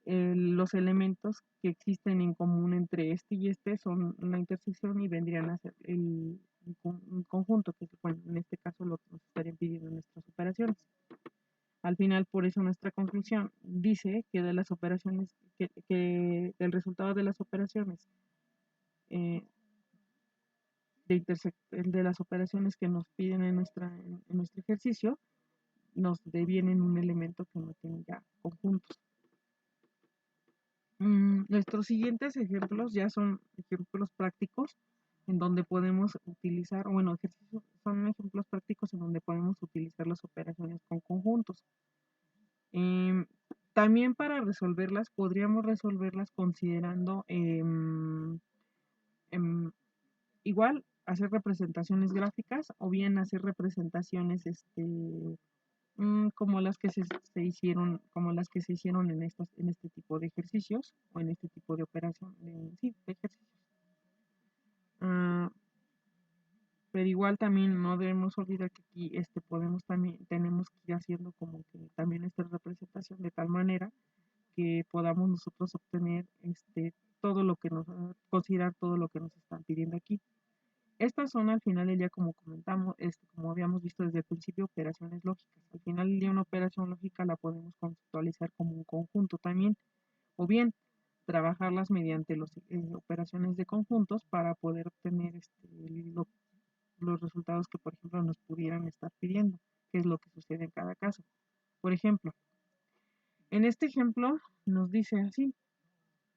Los elementos que existen en común entre este y este son una intersección y vendrían a ser un conjunto, que bueno, en este caso lo que nos estarían pidiendo nuestras operaciones. Al final, por eso nuestra conclusión dice que de las operaciones, que del resultado de las operaciones eh, de las operaciones que nos piden en nuestro ejercicio, nos devienen un elemento que no tiene ya conjuntos. Nuestros siguientes ejemplos ya son ejemplos prácticos en donde podemos utilizar, bueno, ejercicios son ejemplos prácticos en donde podemos utilizar las operaciones con conjuntos. También para resolverlas, podríamos resolverlas considerando igual hacer representaciones gráficas o bien hacer representaciones como las que se hicieron, como las que se hicieron en este tipo de ejercicios o en este tipo de operación, sí, de ejercicios. Pero igual también no debemos olvidar que aquí tenemos que ir haciendo como que también esta representación de tal manera que podamos nosotros obtener todo lo que considerar todo lo que nos están pidiendo aquí. Estas son al final del día, como comentamos, como habíamos visto desde el principio, operaciones lógicas. Al final del día una operación lógica la podemos conceptualizar como un conjunto también, o bien trabajarlas mediante las operaciones de conjuntos para poder obtener los resultados que, por ejemplo, nos pudieran estar pidiendo, que es lo que sucede en cada caso. Por ejemplo, en este ejemplo nos dice así,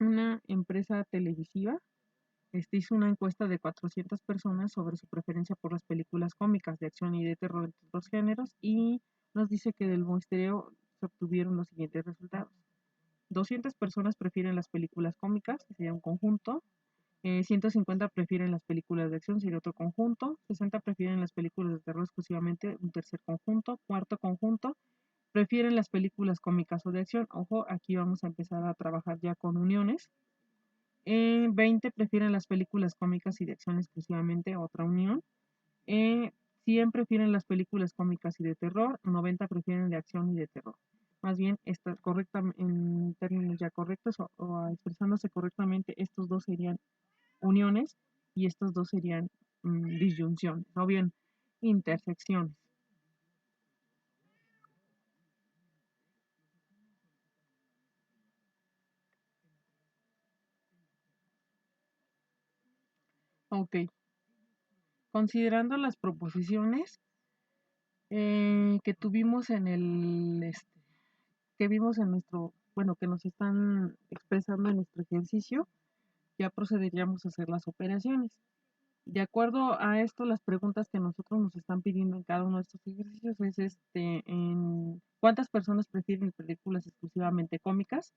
una empresa televisiva hizo una encuesta de 400 personas sobre su preferencia por las películas cómicas de acción y de terror entre los géneros y nos dice que del muestreo se obtuvieron los siguientes resultados. 200 personas prefieren las películas cómicas, que sería un conjunto. 150 prefieren las películas de acción, sería otro conjunto. 60 prefieren las películas de terror exclusivamente, un tercer conjunto. Cuarto conjunto, prefieren las películas cómicas o de acción. Ojo, aquí vamos a empezar a trabajar ya con uniones. 20 prefieren las películas cómicas y de acción exclusivamente, otra unión. 100 prefieren las películas cómicas y de terror, 90 prefieren de acción y de terror. Más bien, está correcta, en términos ya correctos o expresándose correctamente, estos dos serían uniones y estos dos serían disyunciones o bien intersecciones. Ok, considerando las proposiciones que tuvimos que vimos en bueno, que nos están expresando en nuestro ejercicio, ya procederíamos a hacer las operaciones. De acuerdo a esto, las preguntas que nosotros nos están pidiendo en cada uno de estos ejercicios es en cuántas personas prefieren películas exclusivamente cómicas.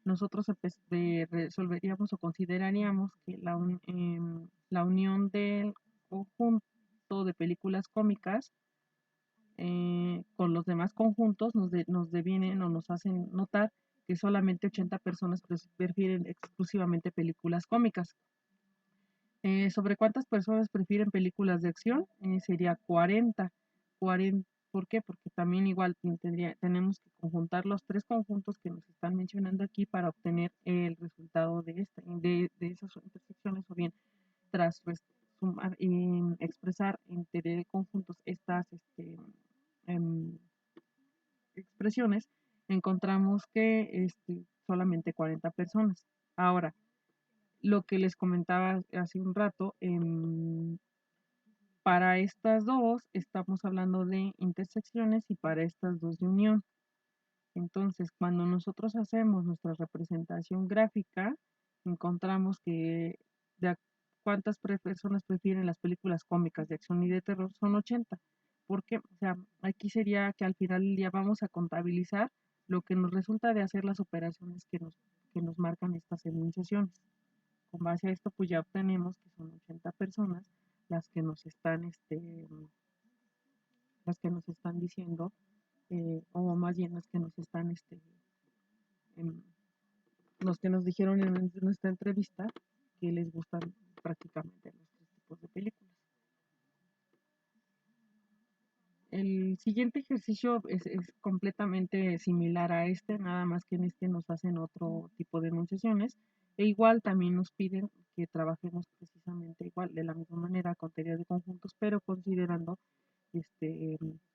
Nosotros resolveríamos o consideraríamos que la unión del conjunto de películas cómicas con los demás conjuntos nos devienen o nos hacen notar que solamente 80 personas prefieren exclusivamente películas cómicas. Sobre cuántas personas prefieren películas de acción, sería 40. 40. ¿Por qué? Porque también igual tenemos que conjuntar los tres conjuntos que nos están mencionando aquí para obtener el resultado de esas intersecciones o bien tras expresar en teoría de conjuntos estas em, expresiones, encontramos que solamente 40 personas. Ahora, lo que les comentaba hace un rato, para estas dos estamos hablando de intersecciones y para estas dos de unión. Entonces, cuando nosotros hacemos nuestra representación gráfica, encontramos que de cuántas personas prefieren las películas cómicas de acción y de terror son 80. Porque, o sea, aquí sería que al final del día vamos a contabilizar lo que nos resulta de hacer las operaciones que nos marcan estas enunciaciones. Con base a esto, pues ya obtenemos que son 80 personas las que nos están, las que nos están diciendo, o más bien las que nos están, em, los que nos dijeron en nuestra entrevista que les gustan prácticamente los tres tipos de películas. El siguiente ejercicio es completamente similar a este, nada más que en este nos hacen otro tipo de enunciaciones e igual también nos piden que trabajemos precisamente igual, de la misma manera con teoría de conjuntos, pero considerando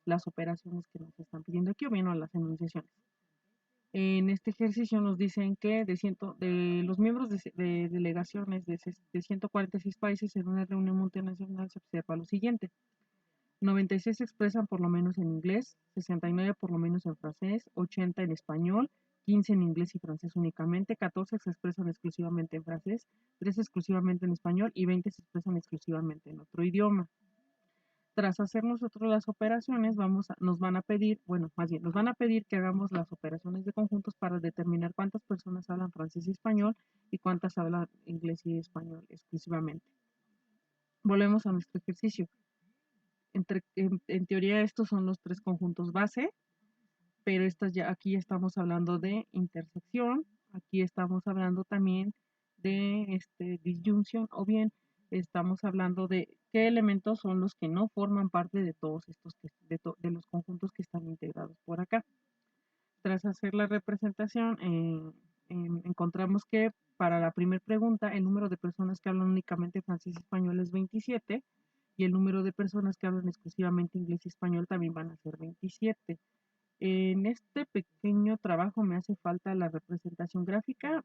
las operaciones que nos están pidiendo aquí o bien las enunciaciones. En este ejercicio nos dicen que de los miembros de delegaciones de 146 países en una reunión multinacional se observa lo siguiente. 96 se expresan por lo menos en inglés, 69 por lo menos en francés, 80 en español, 15 en inglés y francés únicamente, 14 se expresan exclusivamente en francés, 3 exclusivamente en español y 20 se expresan exclusivamente en otro idioma. Tras hacer nosotros las operaciones, nos van a pedir, bueno, más bien, nos van a pedir que hagamos las operaciones de conjuntos para determinar cuántas personas hablan francés y español y cuántas hablan inglés y español exclusivamente. Volvemos a nuestro ejercicio. En teoría estos son los tres conjuntos base, pero aquí estamos hablando de intersección, aquí estamos hablando también de disyunción, o bien estamos hablando de qué elementos son los que no forman parte de todos estos, de los conjuntos que están integrados por acá. Tras hacer la representación, encontramos que para la primera pregunta, el número de personas que hablan únicamente francés y español es 27, y el número de personas que hablan exclusivamente inglés y español también van a ser 27. En este pequeño trabajo me hace falta la representación gráfica,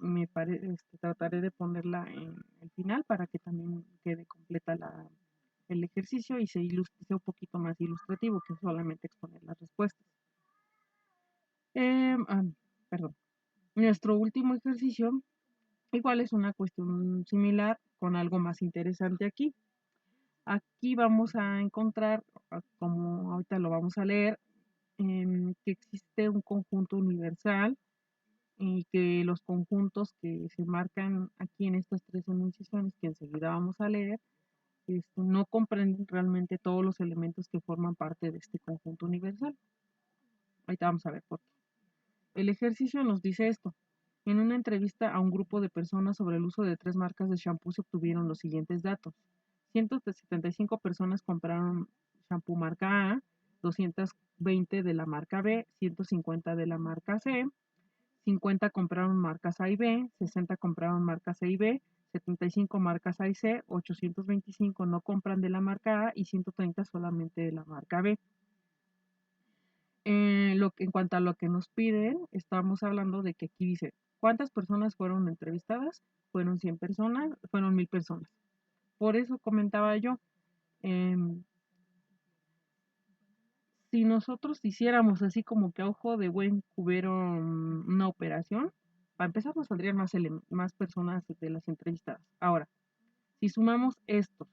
trataré de ponerla en el final para que también quede completa el ejercicio y sea un poquito más ilustrativo que solamente exponer las respuestas. Perdón. Nuestro último ejercicio igual es una cuestión similar con algo más interesante aquí. Aquí vamos a encontrar, como ahorita lo vamos a leer, que existe un conjunto universal y que los conjuntos que se marcan aquí en estas tres enunciaciones que enseguida vamos a leer, no comprenden realmente todos los elementos que forman parte de este conjunto universal. Ahorita vamos a ver por qué. El ejercicio nos dice esto. En una entrevista a un grupo de personas sobre el uso de tres marcas de shampoo se obtuvieron los siguientes datos. 175 personas compraron shampoo marca A, 220 de la marca B, 150 de la marca C, 50 compraron marcas A y B, 60 compraron marcas C y B, 75 marcas A y C, 825 no compran de la marca A y 130 solamente de la marca B. En cuanto a lo que nos piden, estamos hablando de que aquí dice, ¿cuántas personas fueron entrevistadas? Fueron 100 personas, fueron 1000 personas. Por eso comentaba yo, si nosotros hiciéramos así como que a ojo de buen cubero una operación, para empezar nos saldrían más personas de las entrevistadas. Ahora, si sumamos estos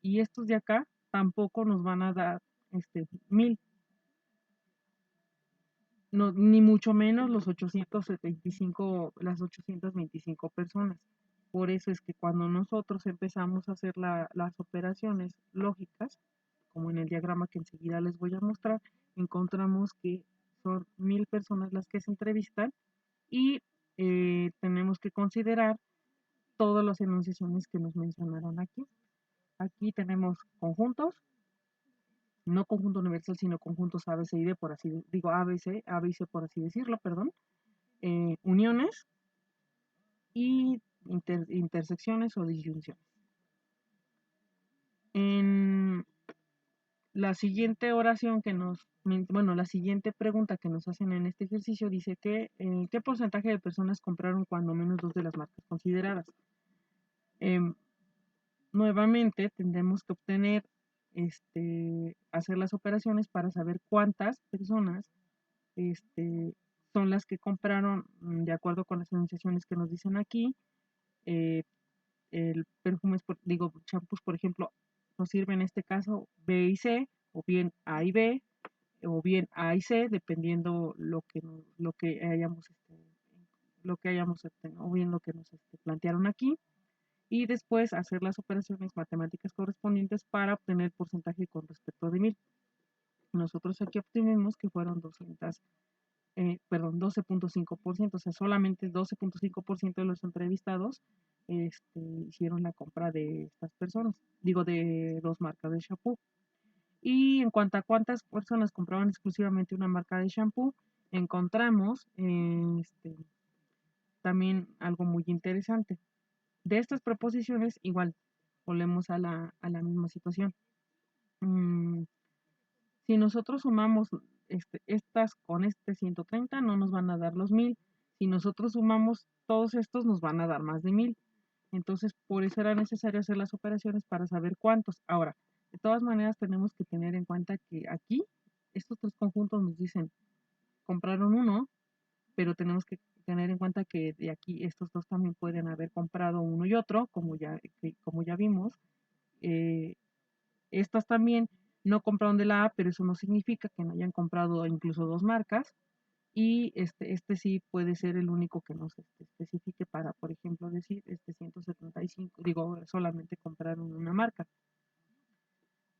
y estos de acá, tampoco nos van a dar 1000. No, ni mucho menos las 825 personas. Por eso es que cuando nosotros empezamos a hacer las operaciones lógicas, como en el diagrama que enseguida les voy a mostrar, encontramos que son 1000 personas las que se entrevistan y tenemos que considerar todas las enunciaciones que nos mencionaron aquí. Aquí tenemos conjuntos, no conjunto universal, sino conjuntos A, B, C y D, por así digo, A, B, C, A, B y C, por así decirlo, perdón, uniones y intersecciones o disyunciones. La siguiente oración la siguiente pregunta que nos hacen en este ejercicio dice que ¿qué porcentaje de personas compraron cuando menos dos de las marcas consideradas? Em, Nuevamente tendremos que hacer las operaciones para saber cuántas personas este, son las que compraron de acuerdo con las enunciaciones que nos dicen aquí. eh, el perfumes, champús, por ejemplo, nos sirve en este caso B y C, o bien A y B, o bien A y C, dependiendo lo que hayamos, o bien lo que nos plantearon aquí, y después hacer las operaciones matemáticas correspondientes para obtener el porcentaje con respecto de 1000. Nosotros aquí obtuvimos que fueron 12.5%, o sea, solamente 12.5% de los entrevistados hicieron la compra de estas personas, digo, de dos marcas de shampoo. Y en cuanto a cuántas personas compraban exclusivamente una marca de shampoo, encontramos también algo muy interesante. De estas proposiciones, igual, volvemos a la misma situación. Mm, Si nosotros sumamos estas con 130, no nos van a dar los 1000. Si nosotros sumamos todos estos, nos van a dar más de 1000. Entonces, por eso era necesario hacer las operaciones para saber cuántos. Ahora, de todas maneras, tenemos que tener en cuenta que aquí, estos tres conjuntos nos dicen, compraron uno, pero tenemos que tener en cuenta que de aquí estos dos también pueden haber comprado uno y otro, como ya vimos. Eh, Estas también no compraron de la A, pero eso no significa que no hayan comprado incluso dos marcas. Y sí puede ser el único que nos especifique para, por ejemplo, decir 175, digo, solamente compraron una marca.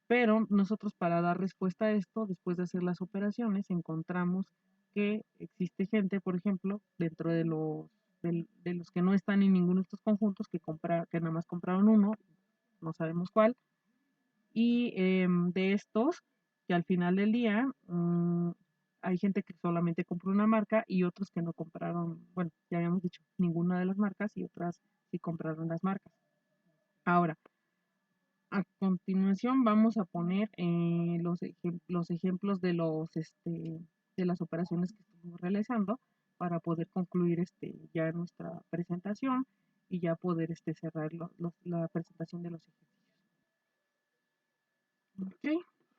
Pero nosotros, para dar respuesta a esto, después de hacer las operaciones, encontramos que existe gente, por ejemplo, dentro de los que no están en ninguno de estos conjuntos, que nada más compraron uno, no sabemos cuál. Y de estos, que al final del día hay gente que solamente compró una marca y otros que no compraron, bueno, ya habíamos dicho, ninguna de las marcas, y otras sí compraron las marcas. Ahora, a continuación vamos a poner los ejemplos de las operaciones que estuvimos realizando para poder concluir ya nuestra presentación y ya poder cerrar la presentación de los ejercicios. Ok,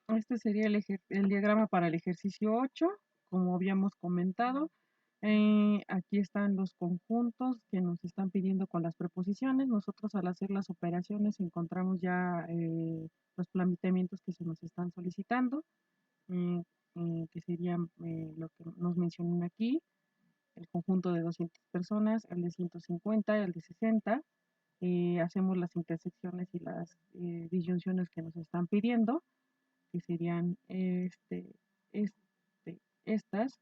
este sería el diagrama para el ejercicio 8, como habíamos comentado. Aquí están los conjuntos que nos están pidiendo con las preposiciones. Nosotros, al hacer las operaciones, encontramos ya los planteamientos que se nos están solicitando, eh, que serían lo que nos mencionan aquí: el conjunto de 200 personas, el de 150, el de 60. Hacemos las intersecciones y las disyunciones que nos están pidiendo, que serían estas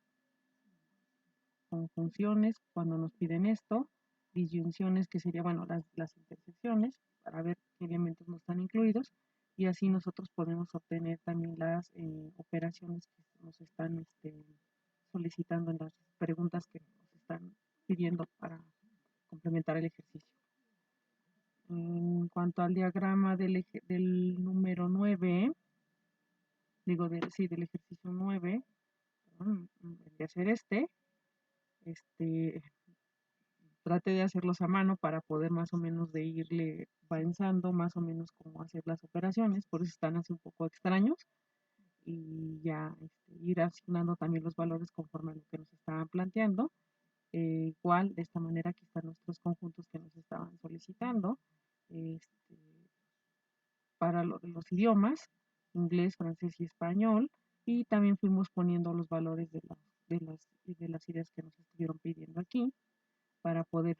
conjunciones cuando nos piden esto, disyunciones, que serían, bueno, las intersecciones, para ver qué elementos no están incluidos, y así nosotros podemos obtener también las operaciones que nos están solicitando en las preguntas que nos están pidiendo para complementar el ejercicio. En cuanto al diagrama del número 9, del ejercicio 9, de hacer trate de hacerlos a mano para poder más o menos de irle pensando más o menos cómo hacer las operaciones, por eso están así un poco extraños, y ya ir asignando también los valores conforme a lo que nos estaban planteando. Igual, de esta manera, aquí están nuestros conjuntos que nos estaban solicitando este, para los idiomas, inglés, francés y español, y también fuimos poniendo los valores de las ideas que nos estuvieron pidiendo aquí para poder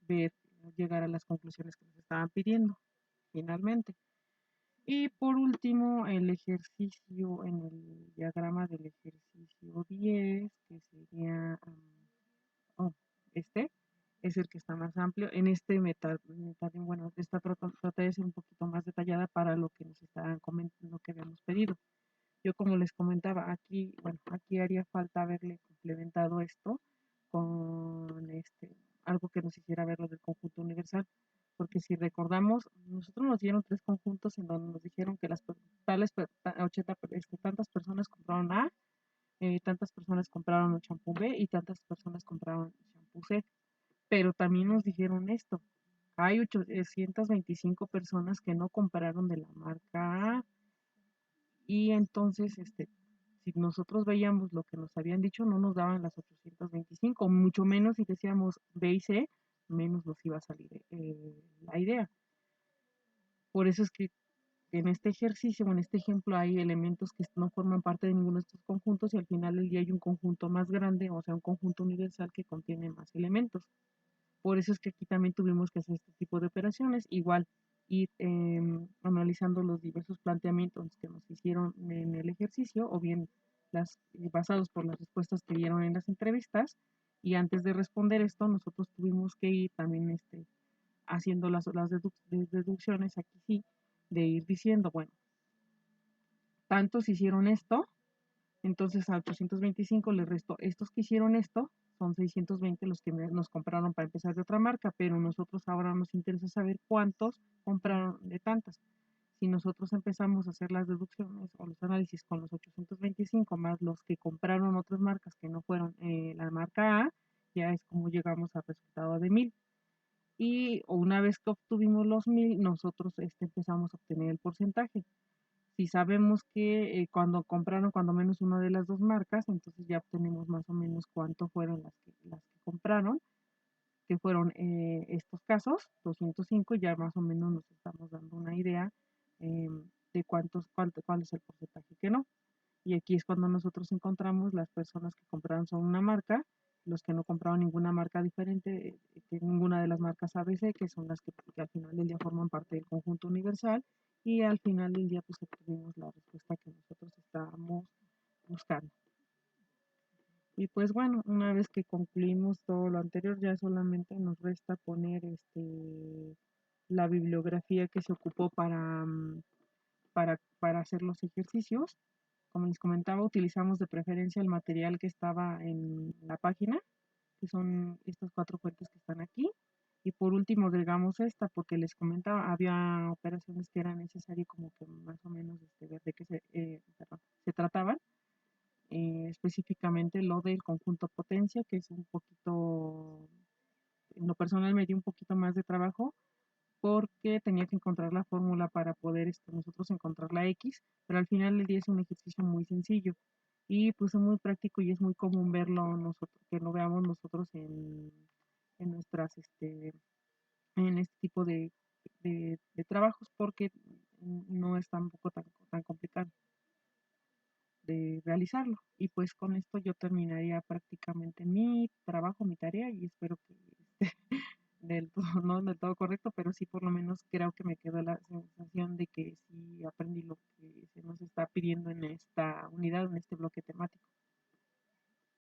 ver, llegar a las conclusiones que nos estaban pidiendo finalmente. Y por último, el ejercicio en el diagrama del ejercicio 10, que sería, este es el que está más amplio. En bueno, trata de ser un poquito más detallada para lo que nos estaban comentando, lo que habíamos pedido. Yo, como les comentaba, aquí haría falta haberle complementado esto con algo que nos hiciera ver lo del conjunto universal, porque si recordamos, nosotros nos dieron 3 conjuntos en donde nos dijeron que las tales 80, tantas personas compraron A, tantas personas compraron el champú B y tantas personas compraron el champú C. Pero también nos dijeron esto, hay 825 personas que no compraron de la marca A. Y entonces, si nosotros veíamos lo que nos habían dicho, no nos daban las 825, mucho menos si decíamos B y C, menos nos iba a salir la idea. Por eso es que en este ejercicio, en este ejemplo, hay elementos que no forman parte de ninguno de estos conjuntos y al final del día hay un conjunto más grande, o sea, un conjunto universal que contiene más elementos. Por eso es que aquí también tuvimos que hacer este tipo de operaciones, igual ir analizando los diversos planteamientos que nos hicieron en el ejercicio o bien basados por las respuestas que dieron en las entrevistas. Y antes de responder esto, nosotros tuvimos que ir también haciendo las deducciones, aquí sí, de ir diciendo, bueno, tantos hicieron esto, entonces a 825 le resto estos que hicieron esto, son 620 los que nos compraron para empezar de otra marca, pero nosotros ahora nos interesa saber cuántos compraron de tantas. Si nosotros empezamos a hacer las deducciones o los análisis con los 825 más los que compraron otras marcas que no fueron la marca A, ya es como llegamos al resultado de 1000. Y una vez que obtuvimos los 1000, nosotros empezamos a obtener el porcentaje. Si sabemos que cuando compraron cuando menos una de las dos marcas, entonces ya obtenemos más o menos cuánto fueron las que compraron, que fueron estos casos, 205, ya más o menos nos estamos dando una idea de cuál es el porcentaje que no. Y aquí es cuando nosotros encontramos las personas que compraron solo una marca, los que no compraron ninguna marca diferente, que ninguna de las marcas ABC, que son las que al final del día forman parte del conjunto universal, y al final del día pues obtuvimos la respuesta que nosotros estábamos buscando. Y pues bueno, una vez que concluimos todo lo anterior, ya solamente nos resta poner la bibliografía que se ocupó para hacer los ejercicios. Como les comentaba, utilizamos de preferencia el material que estaba en la página, que son estas 4 fuentes que están aquí. Y por último agregamos esta porque les comentaba, había operaciones que era necesario como que más o menos ver de qué se trataban. Específicamente lo del conjunto potencia, que es un poquito, en lo personal me dio un poquito más de trabajo porque tenía que encontrar la fórmula para poder nosotros encontrar la X, pero al final del día es un ejercicio muy sencillo y pues es muy práctico y es muy común verlo nosotros, que lo veamos nosotros en nuestras, en este tipo de trabajos porque no es tampoco tan complicado de realizarlo. Y pues con esto yo terminaría prácticamente mi trabajo, mi tarea y espero que del todo, no del todo correcto, pero sí por lo menos creo que me quedó la sensación de que sí aprendí lo que se nos está pidiendo en esta unidad, en este bloque temático.